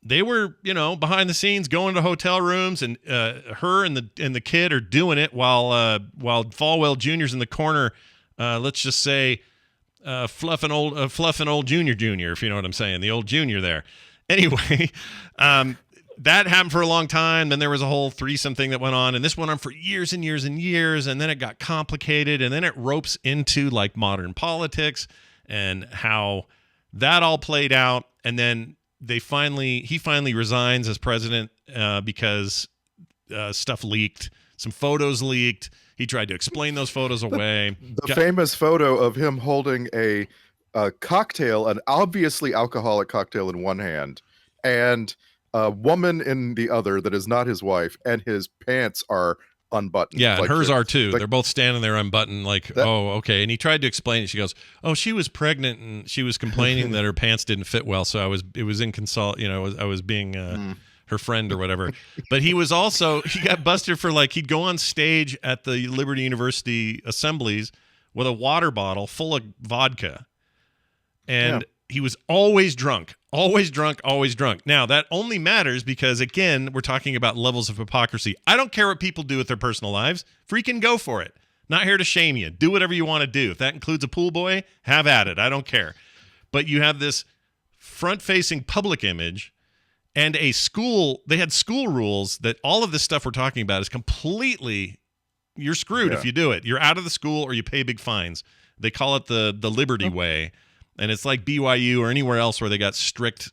They were, behind the scenes going to hotel rooms, and her and the kid are doing it while Falwell Jr.'s in the corner, let's just say, fluffing old Junior, if you know what I'm saying, the old Junior there. Anyway, that happened for a long time. Then there was a whole threesome thing that went on, and this went on for years and years and years, and then it got complicated, and then it ropes into like modern politics and how that all played out. And then he finally resigns as president because stuff leaked. Some photos leaked. He tried to explain those photos away. The famous photo of him holding a cocktail, an obviously alcoholic cocktail in one hand, and a woman in the other that is not his wife, and his pants are unbuttoned. Yeah, like and hers this. are too. Like, they're both standing there unbuttoned, oh, okay. And he tried to explain it. She goes, "Oh, she was pregnant, and she was complaining that her pants didn't fit well. So it was inconsult. I was being her friend or whatever." But he got busted for he'd go on stage at the Liberty University assemblies with a water bottle full of vodka, and he was always drunk. Now, that only matters because, again, we're talking about levels of hypocrisy. I don't care what people do with their personal lives. Freaking go for it. Not here to shame you. Do whatever you want to do. If that includes a pool boy, have at it. I don't care. But you have this front-facing public image and a school. They had school rules that all of this stuff we're talking about is completely, you're screwed if you do it. You're out of the school or you pay big fines. They call it the Liberty Way. And it's like BYU or anywhere else where they got strict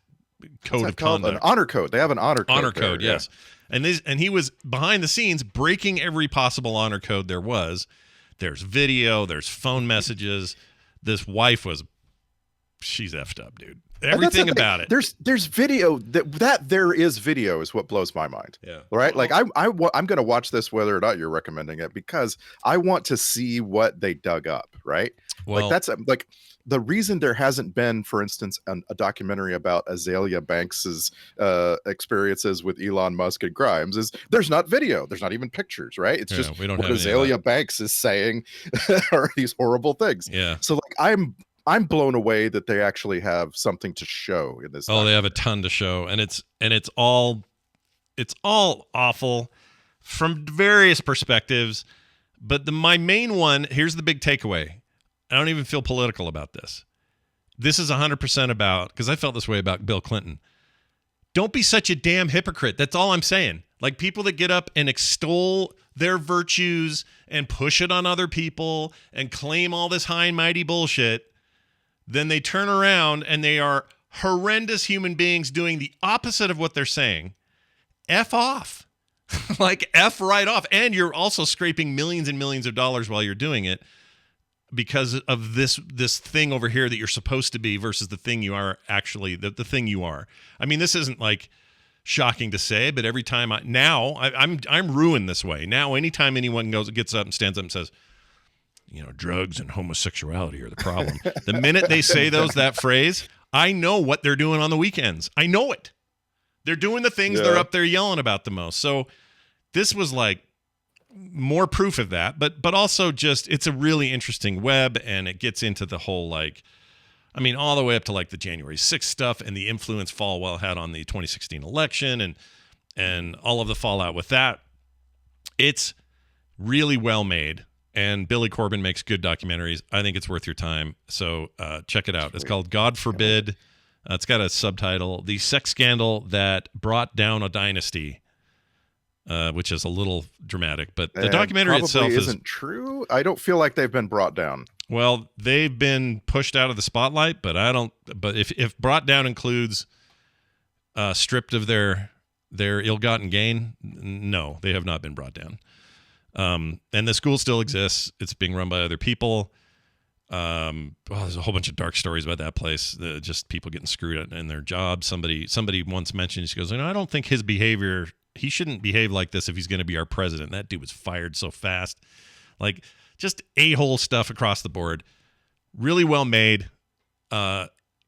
code of conduct. An honor code. They have an honor code. Honor code, yes. And he was behind the scenes breaking every possible honor code there was. There's video. There's phone messages. This wife she's effed up, dude. Everything about it. There's video that there is video is what blows my mind. Yeah. Right. Like I'm going to watch this whether or not you're recommending it because I want to see what they dug up. Right. Well, like that's like. The reason there hasn't been, for instance, a documentary about Azalea Banks's experiences with Elon Musk and Grimes is there's not video. There's not even pictures, right? It's just we don't what have Azalea Banks is saying are these horrible things. Yeah. So I'm blown away that they actually have something to show in this. Oh, they have a ton to show, and it's all awful from various perspectives. But my main one, here's the big takeaway. I don't even feel political about this. This is 100% about, because I felt this way about Bill Clinton. Don't be such a damn hypocrite. That's all I'm saying. Like people that get up and extol their virtues and push it on other people and claim all this high and mighty bullshit, then they turn around and they are horrendous human beings doing the opposite of what they're saying. F off. Like F right off. And you're also scraping millions and millions of dollars while you're doing it. Because of this thing over here that you're supposed to be versus the thing you are actually, the thing you are. I mean, this isn't like shocking to say, but every time I'm ruined this way. Now, anytime anyone gets up and stands up and says, drugs and homosexuality are the problem. The minute they say that phrase, I know what they're doing on the weekends. I know it. They're doing the things they're up there yelling about the most. So this was like, more proof of that, but also just it's a really interesting web, and it gets into the whole all the way up to the January 6th stuff and the influence Falwell had on the 2016 election and all of the fallout with that. It's really well made, and Billy Corben makes good documentaries. I think it's worth your time, so check it out. It's called God Forbid. It's got a subtitle, The Sex Scandal That Brought Down a Dynasty. Which is a little dramatic, but the documentary itself isn't true. I don't feel like they've been brought down. Well, they've been pushed out of the spotlight, but I don't. But if brought down includes stripped of their ill-gotten gain, no, they have not been brought down. And the school still exists. It's being run by other people. There's a whole bunch of dark stories about that place. Just people getting screwed in their jobs. Somebody once mentioned, she goes, I don't think his behavior. He shouldn't behave like this if he's going to be our president. That dude was fired so fast. Like, just a-hole stuff across the board. Really well made.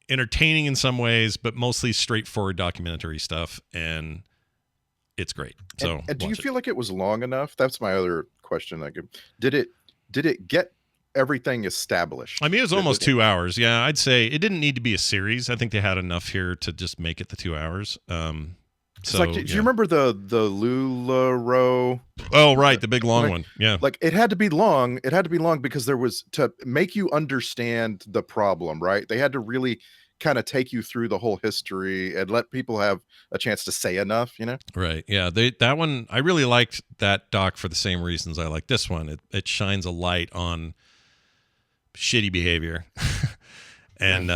Entertaining in some ways, but mostly straightforward documentary stuff. And it's great. So and do you watch it. feel like it was long enough? That's my other question. Like, did it get everything established? I mean, it was almost 2 hours. Yeah, I'd say it didn't need to be a series. I think they had enough here to just make it the 2 hours. So, like, do you remember the LuLaRoe? Oh, right, the big long one. Yeah, like it had to be long. It had to be long because there was to make you understand the problem, right? They had to really kind of take you through the whole history and let people have a chance to say enough, you know? right. Yeah, that one I really liked that doc for the same reasons I like this one. It shines a light on shitty behavior. And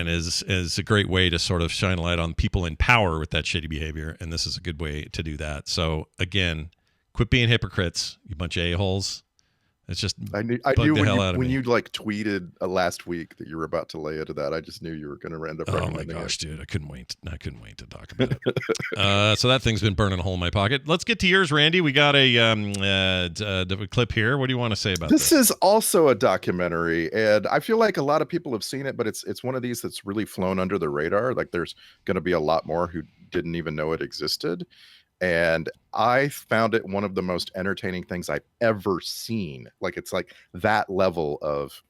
is a great way to sort of shine a light on people in power with that shitty behavior, and this is a good way to do that. So again, quit being hypocrites, you bunch of a-holes. It's just I knew when you like tweeted last week that you were about to lay into that. I just knew you were going to end up. Oh my gosh, dude! I couldn't wait to talk about it. So that thing's been burning a hole in my pocket. Let's get to yours, Randy. We got a clip here. What do you want to say about this? This is also a documentary, and I feel like a lot of people have seen it, but it's one of these that's really flown under the radar. Like there's going to be a lot more who didn't even know it existed. And I found it one of the most entertaining things I've ever seen. Like it's like that level of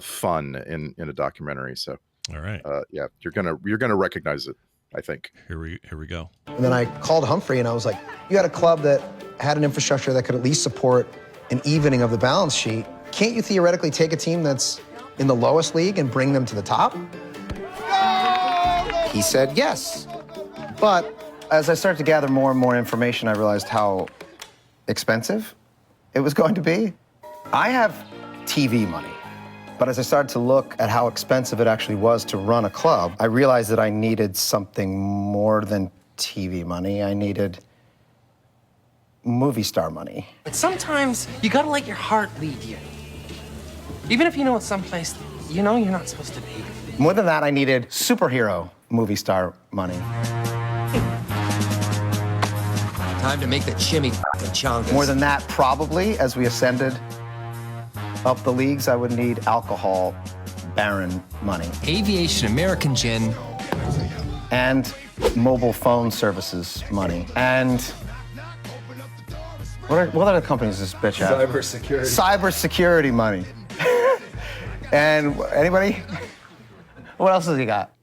fun in a documentary. So, all right, yeah, you're gonna recognize it, I think. Here we go. And then I called Humphrey and I was like, "You had a club that had an infrastructure that could at least support an evening of the balance sheet. Can't you theoretically take a team that's in the lowest league and bring them to the top?" He said yes, but as I started to gather more and more information, I realized how expensive it was going to be. I have TV money, but as I started to look at how expensive it actually was to run a club, I realized that I needed something more than TV money. I needed movie star money. But sometimes you gotta let your heart lead you. Even if you know it's someplace you know you're not supposed to be. More than that, I needed superhero movie star money. Time to make the chimmy chongas. More than that, probably, as we ascended up the leagues, I would need alcohol baron money. Aviation, American gin. And mobile phone services money. And what other companies does this bitch have? Cybersecurity. Cybersecurity money. And anybody? What else has he got?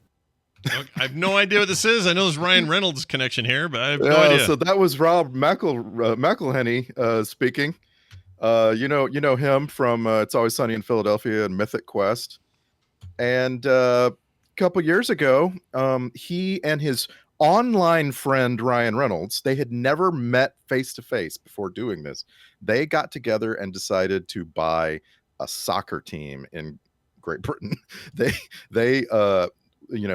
I have no idea what this is. I know there's Ryan Reynolds connection here, but I have no idea. So that was Rob McElhenney speaking. You know him from It's Always Sunny in Philadelphia and Mythic Quest. And a couple years ago, he and his online friend Ryan Reynolds, they had never met face to face before doing this. They got together and decided to buy a soccer team in Great Britain. They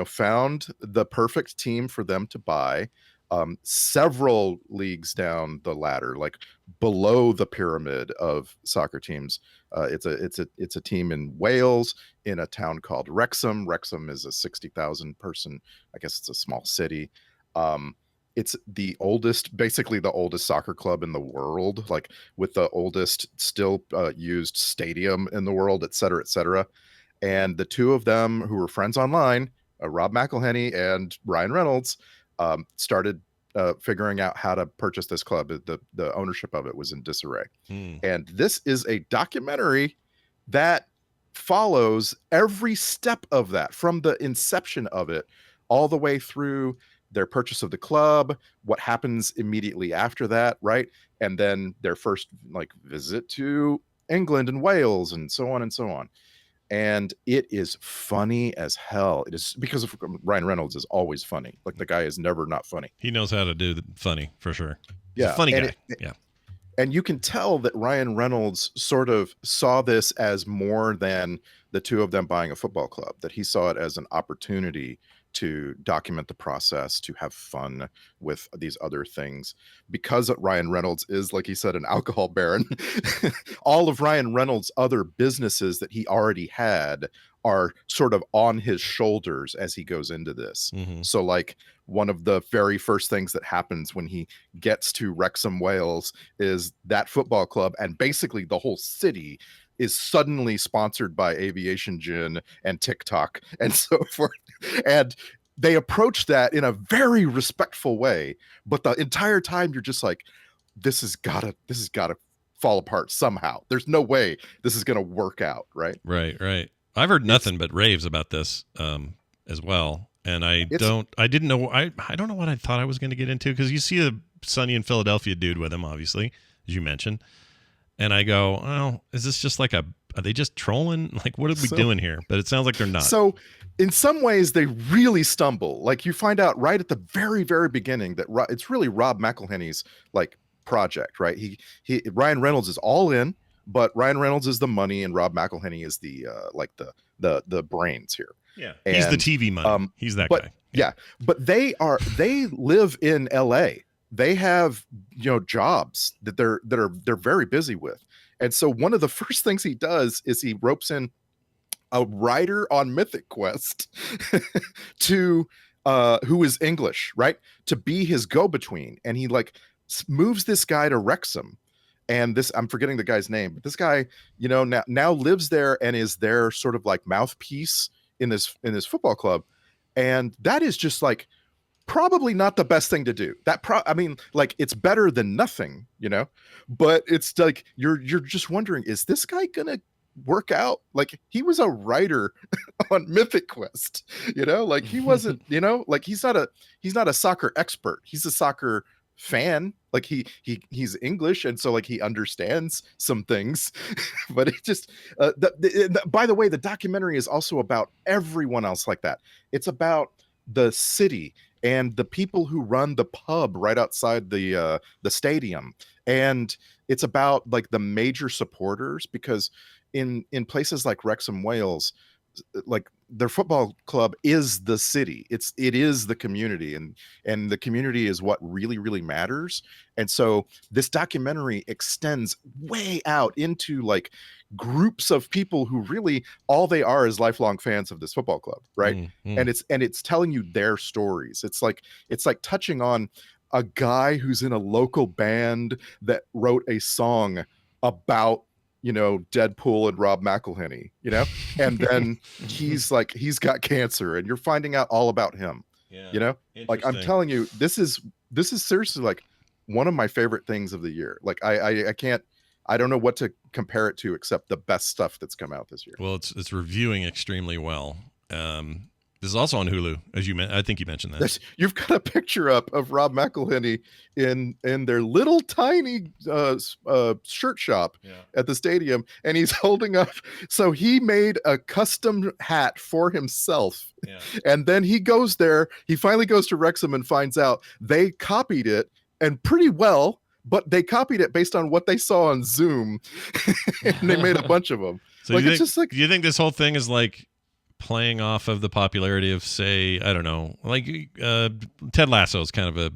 found the perfect team for them to buy, several leagues down the ladder, like below the pyramid of soccer teams. It's a team in Wales in a town called Wrexham. Wrexham is a 60,000 person, I guess it's a small city. It's basically the oldest soccer club in the world, like with the oldest still used stadium in the world, et cetera, et cetera. And the two of them who were friends online, Rob McElhenney and Ryan Reynolds, started figuring out how to purchase this club. The ownership of it was in disarray. And this is a documentary that follows every step of that, from the inception of it all the way through their purchase of the club, what happens immediately after that, right? And then their first visit to England and Wales and so on and so on. And it is funny as hell. It is, because Ryan Reynolds is always funny. Like, the guy is never not funny. He knows how to do the funny, for sure. He's a funny guy. Yeah. And you can tell that Ryan Reynolds sort of saw this as more than the two of them buying a football club, that he saw it as an opportunity to document the process, to have fun with these other things. Because Ryan Reynolds is, like he said, an alcohol baron, all of Ryan Reynolds' other businesses that he already had are sort of on his shoulders as he goes into this. So like, one of the very first things that happens when he gets to Wrexham, Wales, is that football club, and basically the whole city is suddenly sponsored by Aviation Gin and TikTok and so forth. And they approach that in a very respectful way, but the entire time you're just like, this has gotta fall apart somehow. There's no way this is gonna work out, right? Right. I've heard nothing but raves about this as well, and I don't know what I thought I was going to get into, because you see a Sunny in Philadelphia dude with him, obviously, as you mentioned, and I go, oh, is this just like are they just trolling? Like, what are we doing here? But it sounds like they're not. So in some ways they really stumble. Like, you find out right at the very, very beginning that it's really Rob McElhenney's like project, right? Ryan Reynolds is all in, but Ryan Reynolds is the money and Rob McElhenney is the the brains here. Yeah. He's the TV money. He's that guy. Yeah. But they live in LA. They have, jobs that they're very busy with. And so one of the first things he does is he ropes in a writer on Mythic Quest to who is English, right? To be his go-between. And he like moves this guy to Wrexham. And this, I'm forgetting the guy's name, but this guy, now lives there and is their sort of like mouthpiece in this football club. And that is just like probably not the best thing to do. It's better than nothing, but it's like, you're just wondering, is this guy gonna work out? Like, he was a writer on Mythic Quest, like he wasn't, like he's not a soccer expert. He's a soccer fan. Like he's English, and so like he understands some things. But it just by the way, the documentary is also about everyone else like that. It's about the city and the people who run the pub right outside the stadium, and it's about like the major supporters, because in places like Wrexham, Wales, like their football club is the city. It is the community, and the community is what really, really matters. And so this documentary extends way out into like groups of people who really all they are is lifelong fans of this football club, right? And it's telling you their stories. It's like touching on a guy who's in a local band that wrote a song about Deadpool and Rob McElhenney, and then he's got cancer, and you're finding out all about him. Like, I'm telling you, this is seriously like one of my favorite things of the year. Like, I don't know what to compare it to except the best stuff that's come out this year. Well, it's reviewing extremely well. This is also on Hulu, as I think you mentioned that. You've got a picture up of Rob McElhenney in their little tiny shirt shop at the stadium, and he's holding up. So he made a custom hat for himself, and then he goes there. He finally goes to Wrexham and finds out they copied it, and pretty well. But they copied it based on what they saw on Zoom, and they made a bunch of them. So do you think this whole thing is like playing off of the popularity of, say, I don't know, like Ted Lasso is kind of a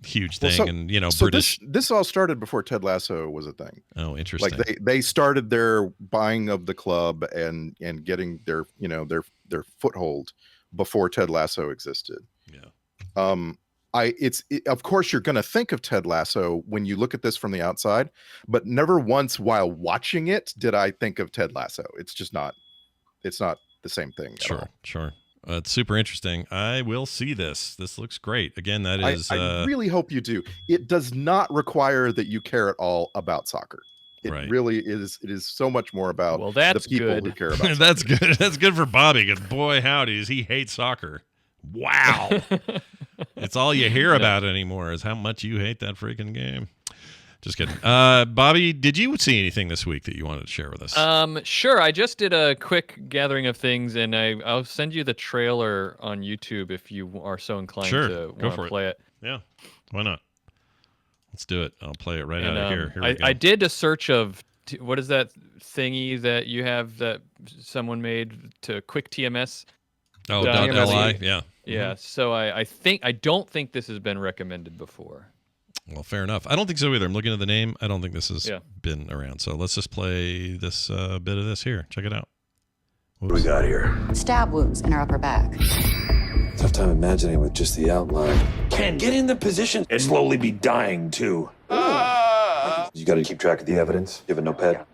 huge thing, and British. This all started before Ted Lasso was a thing. Oh, interesting. Like they started their buying of the club and getting their their foothold before Ted Lasso existed. Yeah. Of course you're going to think of Ted Lasso when you look at this from the outside, but never once while watching it did I think of Ted Lasso. It's just not. It's not the same thing. Sure. It's super interesting. I will see this. This looks great. Again, that is. I really hope you do. It does not require that you care at all about soccer. It really is. It is so much more about the people who care about. That's good. That's good for Bobby, because boy, howdy, does he hate soccer. Wow. It's all you hear about anymore is how much you hate that freaking game. Just kidding. Bobby, did you see anything this week that you wanted to share with us? Sure. I just did a quick gathering of things, and I'll send you the trailer on YouTube if you are so inclined to want to play it. Yeah. Why not? Let's do it. I'll play it right out of here. Here we go. I did a search of what is that thingy that you have that someone made to quick TMS? Oh, .li. Yeah. Yeah. Mm-hmm. So I don't think this has been recommended before. Well, fair enough. I don't think so either. I'm looking at the name. I don't think this has been around. So let's just play this bit of this here. Check it out. What do we got here? Stab wounds in her upper back. Tough time imagining with just the outline. Ken, get in the position and slowly be dying too. You got to keep track of the evidence. You have a notepad?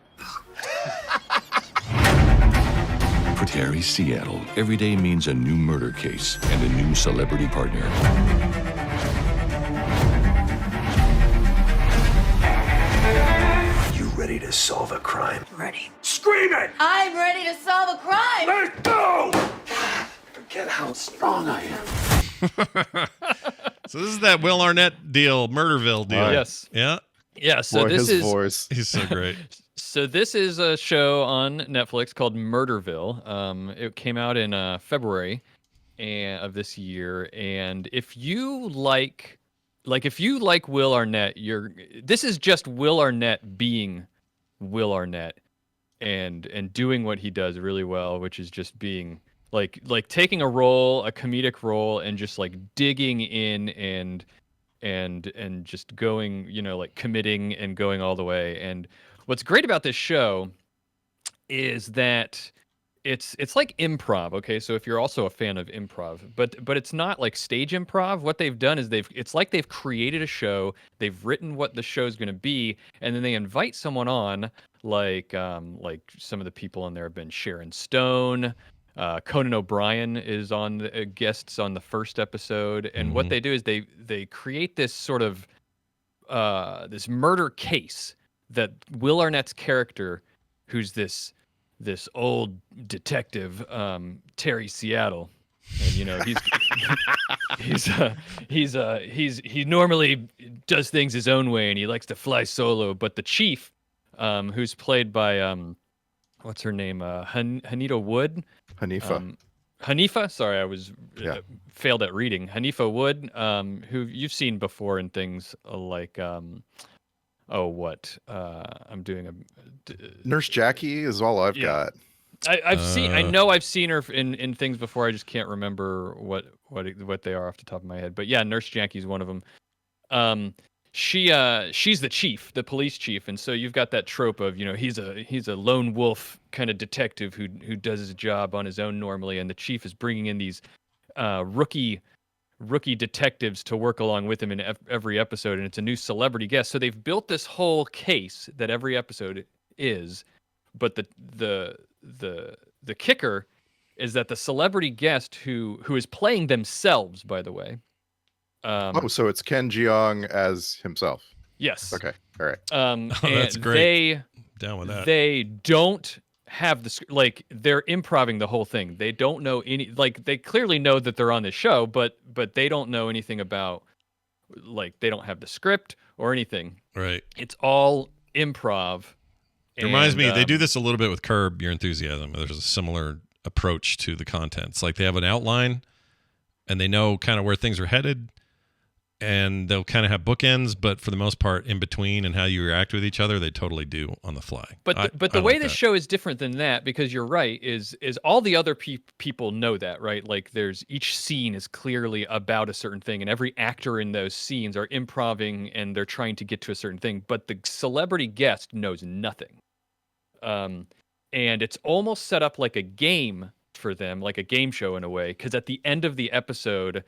For Terry Seattle, every day means a new murder case and a new celebrity partner. You ready to solve a crime? Ready. Scream it! I'm ready to solve a crime! Let's go! Forget how strong I am. So this is that Will Arnett deal, Murderville deal. Yes. Yeah. Yeah. So Boy, this his is voice. He's so great. So this is a show on Netflix called Murderville. It came out in February of this year, and if you like Will Arnett, this is just Will Arnett being Will Arnett and doing what he does really well, which is just being like taking a comedic role, and just like digging in and just going, like committing and going all the way. And what's great about this show is that it's like improv. Okay, so if you're also a fan of improv, but it's not like stage improv. What they've done is they've created a show, they've written what the show's going to be, and then they invite someone on, like some of the people on there have been Sharon Stone, Conan O'Brien is on the guests on the first episode, and what they do is they create this sort of this murder case that Will Arnett's character, who's this old detective, Terry Seattle, and he normally does things his own way, and he likes to fly solo. But the chief, who's played by what's her name, Hanita Wood, Hanifa. Sorry, I was failed at reading. Hanifa Wood, who you've seen before in things like I'm doing a Nurse Jackie is all I've got. I know I've seen her in things before. I just can't remember what they are off the top of my head. But yeah, Nurse Jackie's one of them. She's the chief, the police chief, and so you've got that trope of, he's a lone wolf kind of detective who does his job on his own normally, and the chief is bringing in these rookie detectives to work along with him in every episode, and it's a new celebrity guest. So they've built this whole case that every episode is, but the kicker is that the celebrity guest who is playing themselves, by the way. So it's Ken Jeong as himself. Yes. Okay. All right. That's great. Down with that. They don't have they're improvising the whole thing. They don't know they clearly know that they're on the show, but they don't know anything about, they don't have the script or anything. Right. It's all improv. It reminds me, they do this a little bit with Curb Your Enthusiasm. There's a similar approach to the content. It's like they have an outline and they know kind of where things are headed, and they'll kind of have bookends, but for the most part, in between and how you react with each other, they totally do on the fly. But the way this show is different than that, because you're right, is all the other people know that, right? Like each scene is clearly about a certain thing, and every actor in those scenes are improvising and they're trying to get to a certain thing. But the celebrity guest knows nothing, and it's almost set up like a game for them, like a game show in a way, because at the end of the episode,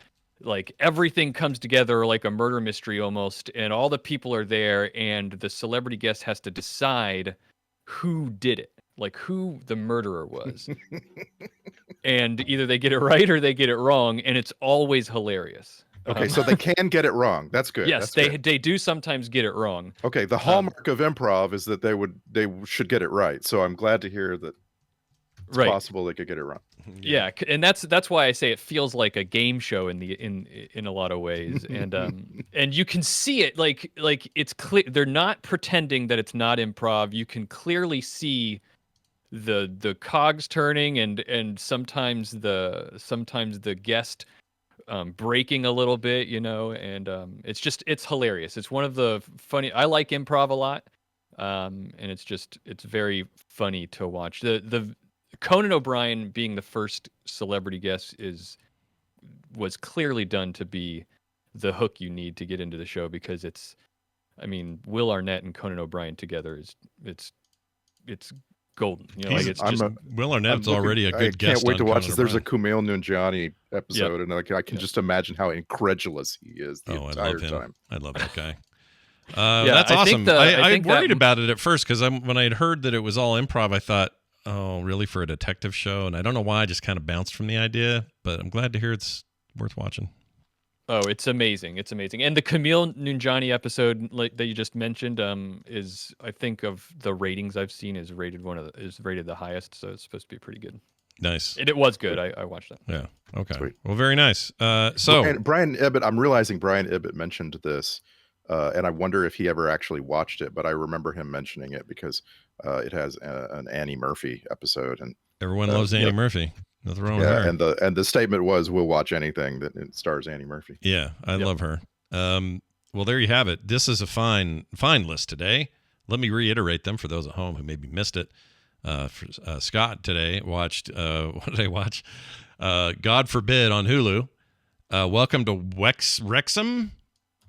everything comes together like a murder mystery almost, and all the people are there, and the celebrity guest has to decide who did it, who the murderer was. And either they get it right or they get it wrong, and it's always hilarious. Okay, so they can get it wrong. That's good. Yes, That's they do sometimes get it wrong. Okay, the hallmark of improv is that they should get it right. So I'm glad to hear that it's possible they could get it wrong. Yeah, and that's why I say it feels like a game show in a lot of ways, and and you can see it like it's clear they're not pretending that it's not improv. You can clearly see the cogs turning, and sometimes the guest breaking a little bit, and it's hilarious. It's one of the funny. I like improv a lot, and it's very funny to watch. The Conan O'Brien being the first celebrity guest was clearly done to be the hook you need to get into the show, because Will Arnett and Conan O'Brien together it's golden. Will Arnett's already a good guest. I can't wait to watch Conan this. There's a O'Brien. Kumail Nanjiani episode, and I can just imagine how incredulous he is the entire time. I love that guy. That's awesome. I worried about it at first, because when I had heard that it was all improv, I thought, oh, really, for a detective show? And I don't know why I just kind of bounced from the idea, but I'm glad to hear it's worth watching. Oh, it's amazing. It's amazing. And the Camille Nunjani episode that you just mentioned is, I think, of the ratings I've seen, is rated the highest, so it's supposed to be pretty good. Nice. And it was good. I watched that. Yeah. Okay. Sweet. Well, very nice. So Brian Ibbett, I'm realizing Brian Ibbett mentioned this, and I wonder if he ever actually watched it, but I remember him mentioning it because it has an Annie Murphy episode, and everyone loves Annie Murphy. Nothing wrong with her. And the statement was, "We'll watch anything that stars Annie Murphy." Yeah, I love her. Well, there you have it. This is a fine list today. Let me reiterate them for those at home who maybe missed it. Scott today watched, what did I watch? God Forbid on Hulu. Welcome to Wrexham.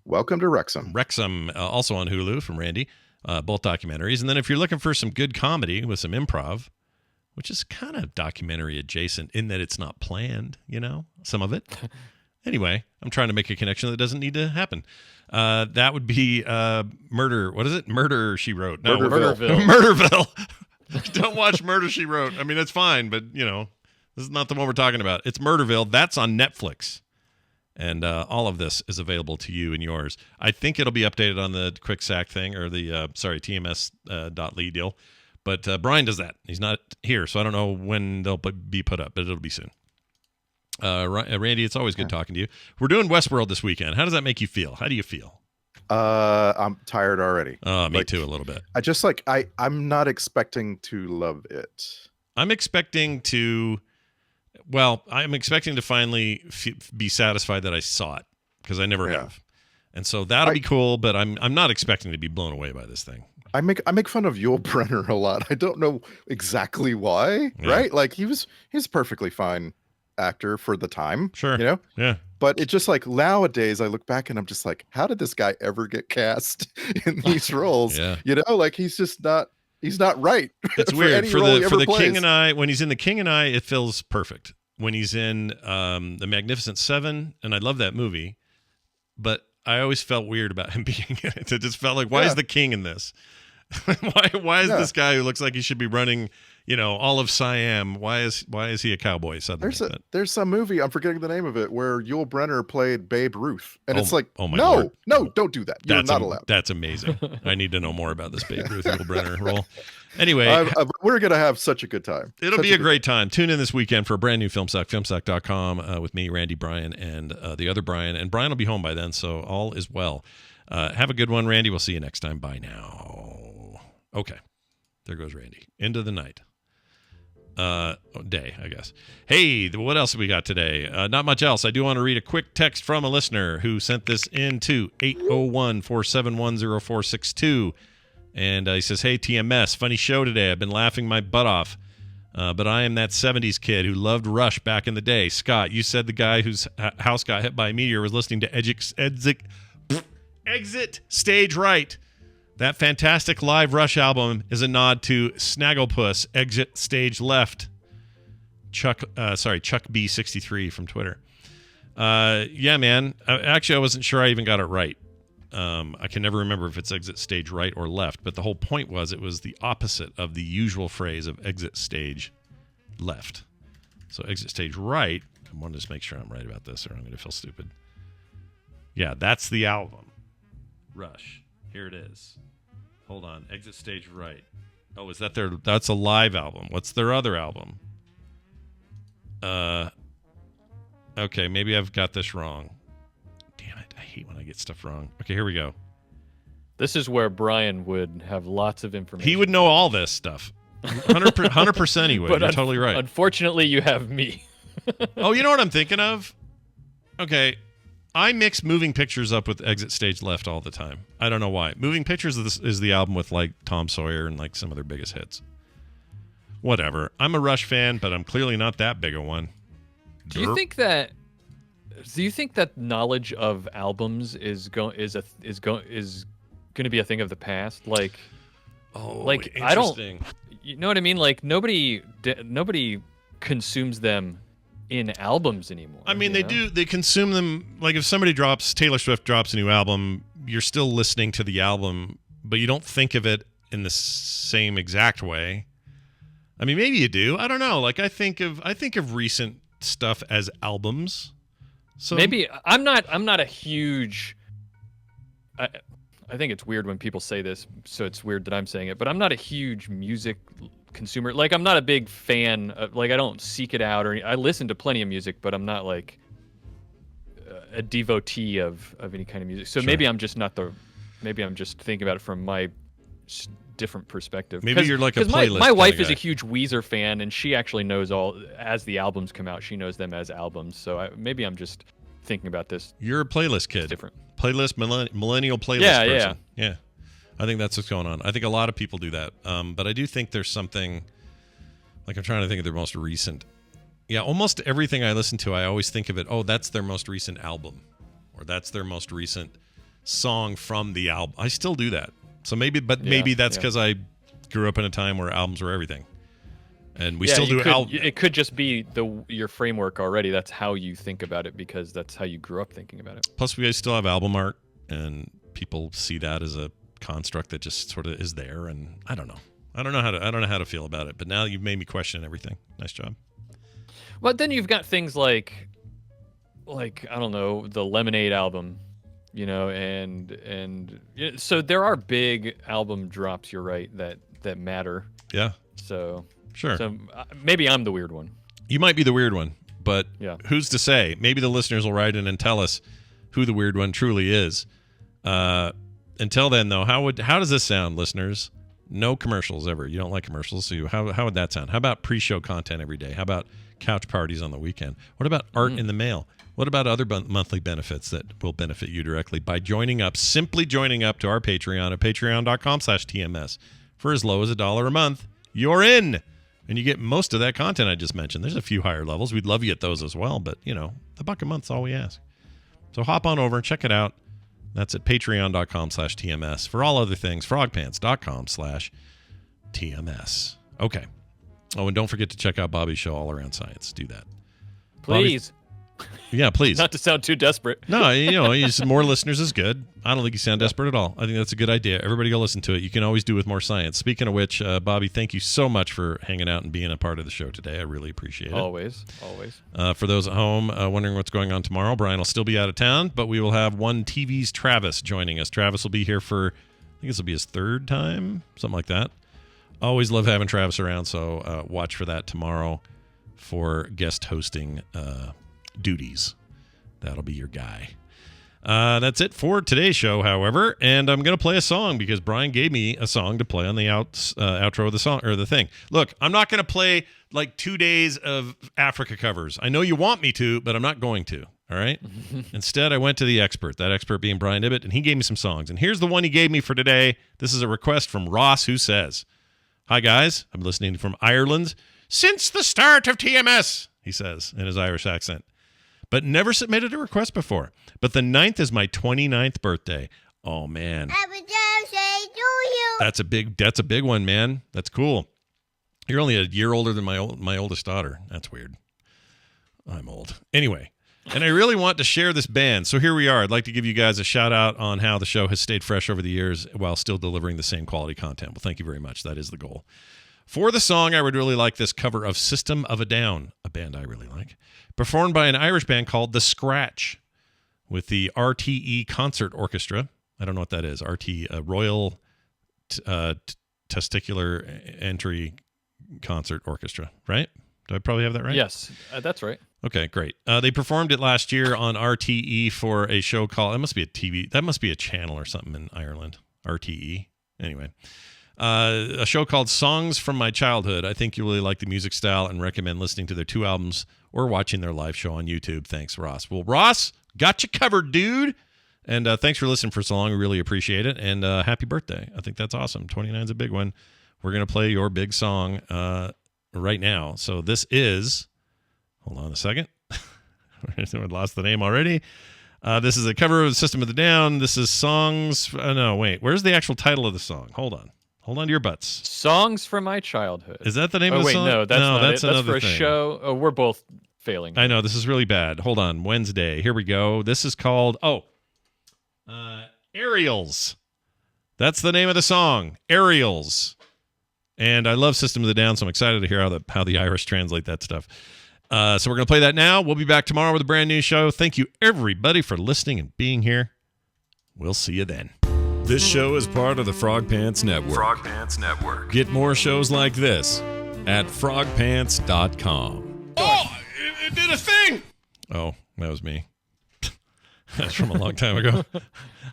Welcome to Wrexham. Wrexham, also on Hulu from Randy. Both documentaries. And then if you're looking for some good comedy with some improv, which is kind of documentary adjacent in that it's not planned, some of it. Anyway, I'm trying to make a connection that doesn't need to happen. That would be Murder. What is it? Murder, She Wrote. No, Murderville. Murderville. Don't watch Murder, She Wrote. I mean, it's fine, but, this is not the one we're talking about. It's Murderville. That's on Netflix. And all of this is available to you and yours. I think it'll be updated on the Quick Sack thing, or the, TMS.ly deal. But Brian does that. He's not here, so I don't know when they'll be put up, but it'll be soon. Randy, it's always good talking to you. We're doing Westworld this weekend. How does that make you feel? How do you feel? I'm tired already. Me too, a little bit. I just I'm not expecting to love it. I'm expecting to finally be satisfied that I saw it, because I never have. And so that'll be cool, but I'm not expecting to be blown away by this thing. I make fun of Yul Brynner a lot. I don't know exactly why, right? Like he's a perfectly fine actor for the time. Sure. Yeah. But it's just like nowadays I look back and I'm just like, how did this guy ever get cast in these roles? Yeah. Like he's not right. It's weird. For the King and I, when he's in The King and I, it feels perfect. When he's in The Magnificent Seven, and I love that movie, but I always felt weird about him being in it. It just felt like, why is the king in this? why is this guy who looks like he should be running, all of Siam? Why is he a cowboy suddenly? There's some movie, I'm forgetting the name of it, where Yul Brynner played Babe Ruth, and it's like, oh my no, Lord. No, don't do that. You're not allowed. That's amazing. I need to know more about this Babe Ruth Yul Brynner role. Anyway, we're gonna have such a good time. It'll be a great time. Tune in this weekend for a brand new Filmsack, filmsack.com, with me, Randy, Brian, and the other Brian. And Brian will be home by then, so all is well. Have a good one, Randy. We'll see you next time. Bye now. Okay. There goes Randy. Into the night. Day, I guess. Hey, what else have we got today? Not much else. I do want to read a quick text from a listener who sent this in to 801-471-0462. And he says, hey, TMS, funny show today. I've been laughing my butt off. But I am that 70s kid who loved Rush back in the day. Scott, you said the guy whose house got hit by a meteor was listening to Exit Stage Right. That fantastic live Rush album is a nod to Snagglepuss, Exit Stage Left. Chuck B63 from Twitter. Yeah, man. Actually, I wasn't sure I even got it right. I can never remember if it's exit stage right or left, but the whole point was it was the opposite of the usual phrase of exit stage left. So exit stage right, I want to just make sure I'm right about this or I'm going to feel stupid. Yeah, that's the album. Rush. Here it is. Hold on. Exit stage right. Oh, is that that's a live album. What's their other album? Okay, maybe I've got this wrong. Damn it. I hate when I get stuff wrong. Okay, here we go. This is where Brian would have lots of information. He would know all this stuff. 100% he would. But you're totally right. Unfortunately, you have me. Oh, you know what I'm thinking of? Okay. I mix Moving Pictures up with Exit Stage Left all the time. I don't know why. Moving Pictures is the album with like Tom Sawyer and like some of their biggest hits. Whatever. I'm a Rush fan, but I'm clearly not that big a one. Do you think that knowledge of albums is going to be a thing of the past? Like, I don't. You know what I mean? Like nobody consumes them in albums anymore. I mean, they do. They consume them. Like if Taylor Swift drops a new album, you're still listening to the album, but you don't think of it in the same exact way. I mean, maybe you do. I don't know. Like I think of recent stuff as albums. So maybe I'm not a huge. I think it's weird when people say this, so it's weird that I'm saying it. But I'm not a huge music consumer. Like I'm not a big fan of, like I don't seek it out, or I listen to plenty of music, but I'm not like a devotee of any kind of music. So maybe I'm just thinking about it from my different perspective. Maybe you're like a playlist. My wife is a huge Weezer fan, and she actually knows as the albums come out, she knows them as albums. So maybe I'm just thinking about this. You're a playlist kid. It's different. Playlist millennial playlist person. Yeah. I think that's what's going on. I think a lot of people do that. But I do think there's something, like I'm trying to think of their most recent. Yeah, almost everything I listen to, I always think of it, that's their most recent album, or that's their most recent song from the album. I still do that. So maybe that's because I grew up in a time where albums were everything. And we still do albums. It could just be your framework already. That's how you think about it because that's how you grew up thinking about it. Plus, we still have album art, and people see that as a construct that just sort of is there. And I don't know. I don't know how to feel about it. But now you've made me question everything. Nice job. Well, then you've got things like I don't know, the Lemonade album, and so there are big album drops. You're right that matter. Yeah. So. Sure. So maybe I'm the weird one. You might be the weird one, but yeah. Who's to say? Maybe the listeners will write in and tell us who the weird one truly is. Until then, though, how does this sound, listeners? No commercials ever. You don't like commercials, so how would that sound? How about pre-show content every day? How about couch parties on the weekend? What about art in the mail? What about other monthly benefits that will benefit you directly by simply joining up to our Patreon at patreon.com/TMS. For as low as $1 a month, you're in. And you get most of that content I just mentioned. There's a few higher levels. We'd love you at those as well. But, $1 a month's all we ask. So hop on over and check it out. That's at patreon.com/TMS. For all other things, frogpants.com/TMS. Okay. Oh, and don't forget to check out Bobby's show, All Around Science. Do that. Please. Yeah, please. Not to sound too desperate. No, more listeners is good. I don't think you sound desperate at all. I think that's a good idea. Everybody go listen to it. You can always do with more science. Speaking of which, Bobby, thank you so much for hanging out and being a part of the show today. I really appreciate it. Always. For those at home wondering what's going on tomorrow, Brian will still be out of town, but we will have One TV's Travis joining us. Travis will be here for, I think this will be his third time, something like that. Always love having Travis around, so watch for that tomorrow for guest hosting duties. That'll be your guy. That's it for today's show, however, and I'm going to play a song because Brian gave me a song to play on the outro of the song or the thing. Look, I'm not going to play like 2 days of Africa covers. I know you want me to, but I'm not going to. All right. Instead, I went to the expert, that expert being Brian Ibbett, and he gave me some songs. And here's the one he gave me for today. This is a request from Ross, who says, "Hi, guys. I'm listening from Ireland since the start of TMS," he says in his Irish accent, "but never submitted a request before. But the 9th is my 29th birthday." Oh, man. Happy birthday to you. That's a big one, man. That's cool. You're only a year older than my oldest daughter. That's weird. I'm old. Anyway, and I really want to share this band. So here we are. I'd like to give you guys a shout out on how the show has stayed fresh over the years while still delivering the same quality content. Well, thank you very much. That is the goal. For the song, I would really like this cover of System of a Down, a band I really like, performed by an Irish band called The Scratch with the RTE Concert Orchestra. I don't know what that is. Royal Testicular Entry Concert Orchestra, right? Do I probably have that right? Yes, that's right. Okay, great. They performed it last year on RTE for a show called, that must be a channel or something in Ireland, RTE. Anyway, a show called Songs from My Childhood. I think you really like the music style and recommend listening to their 2 albums or watching their live show on YouTube. Thanks, Ross. Well, Ross, got you covered, dude. And thanks for listening for so long. We really appreciate it. And happy birthday. I think that's awesome. 29 is a big one. We're going to play your big song right now. So this is, hold on a second. I lost the name already. This is a cover of System of the Down. This is Songs. No, wait. Where's the actual title of the song? Hold on to your butts. Songs from My Childhood. Is that the name of the song? No, that's not that's it. another That's for a thing. show. Oh, we're both failing. I know. This is really bad. Hold on. Wednesday. Here we go. This is called, Aerials. That's the name of the song. Aerials. And I love System of the Down, so I'm excited to hear how the Irish translate that stuff. So we're going to play that now. We'll be back tomorrow with a brand new show. Thank you, everybody, for listening and being here. We'll see you then. This show is part of the Frog Pants Network. Frog Pants Network. Get more shows like this at frogpants.com. Oh, it did a thing! Oh, that was me. That's from a long time ago.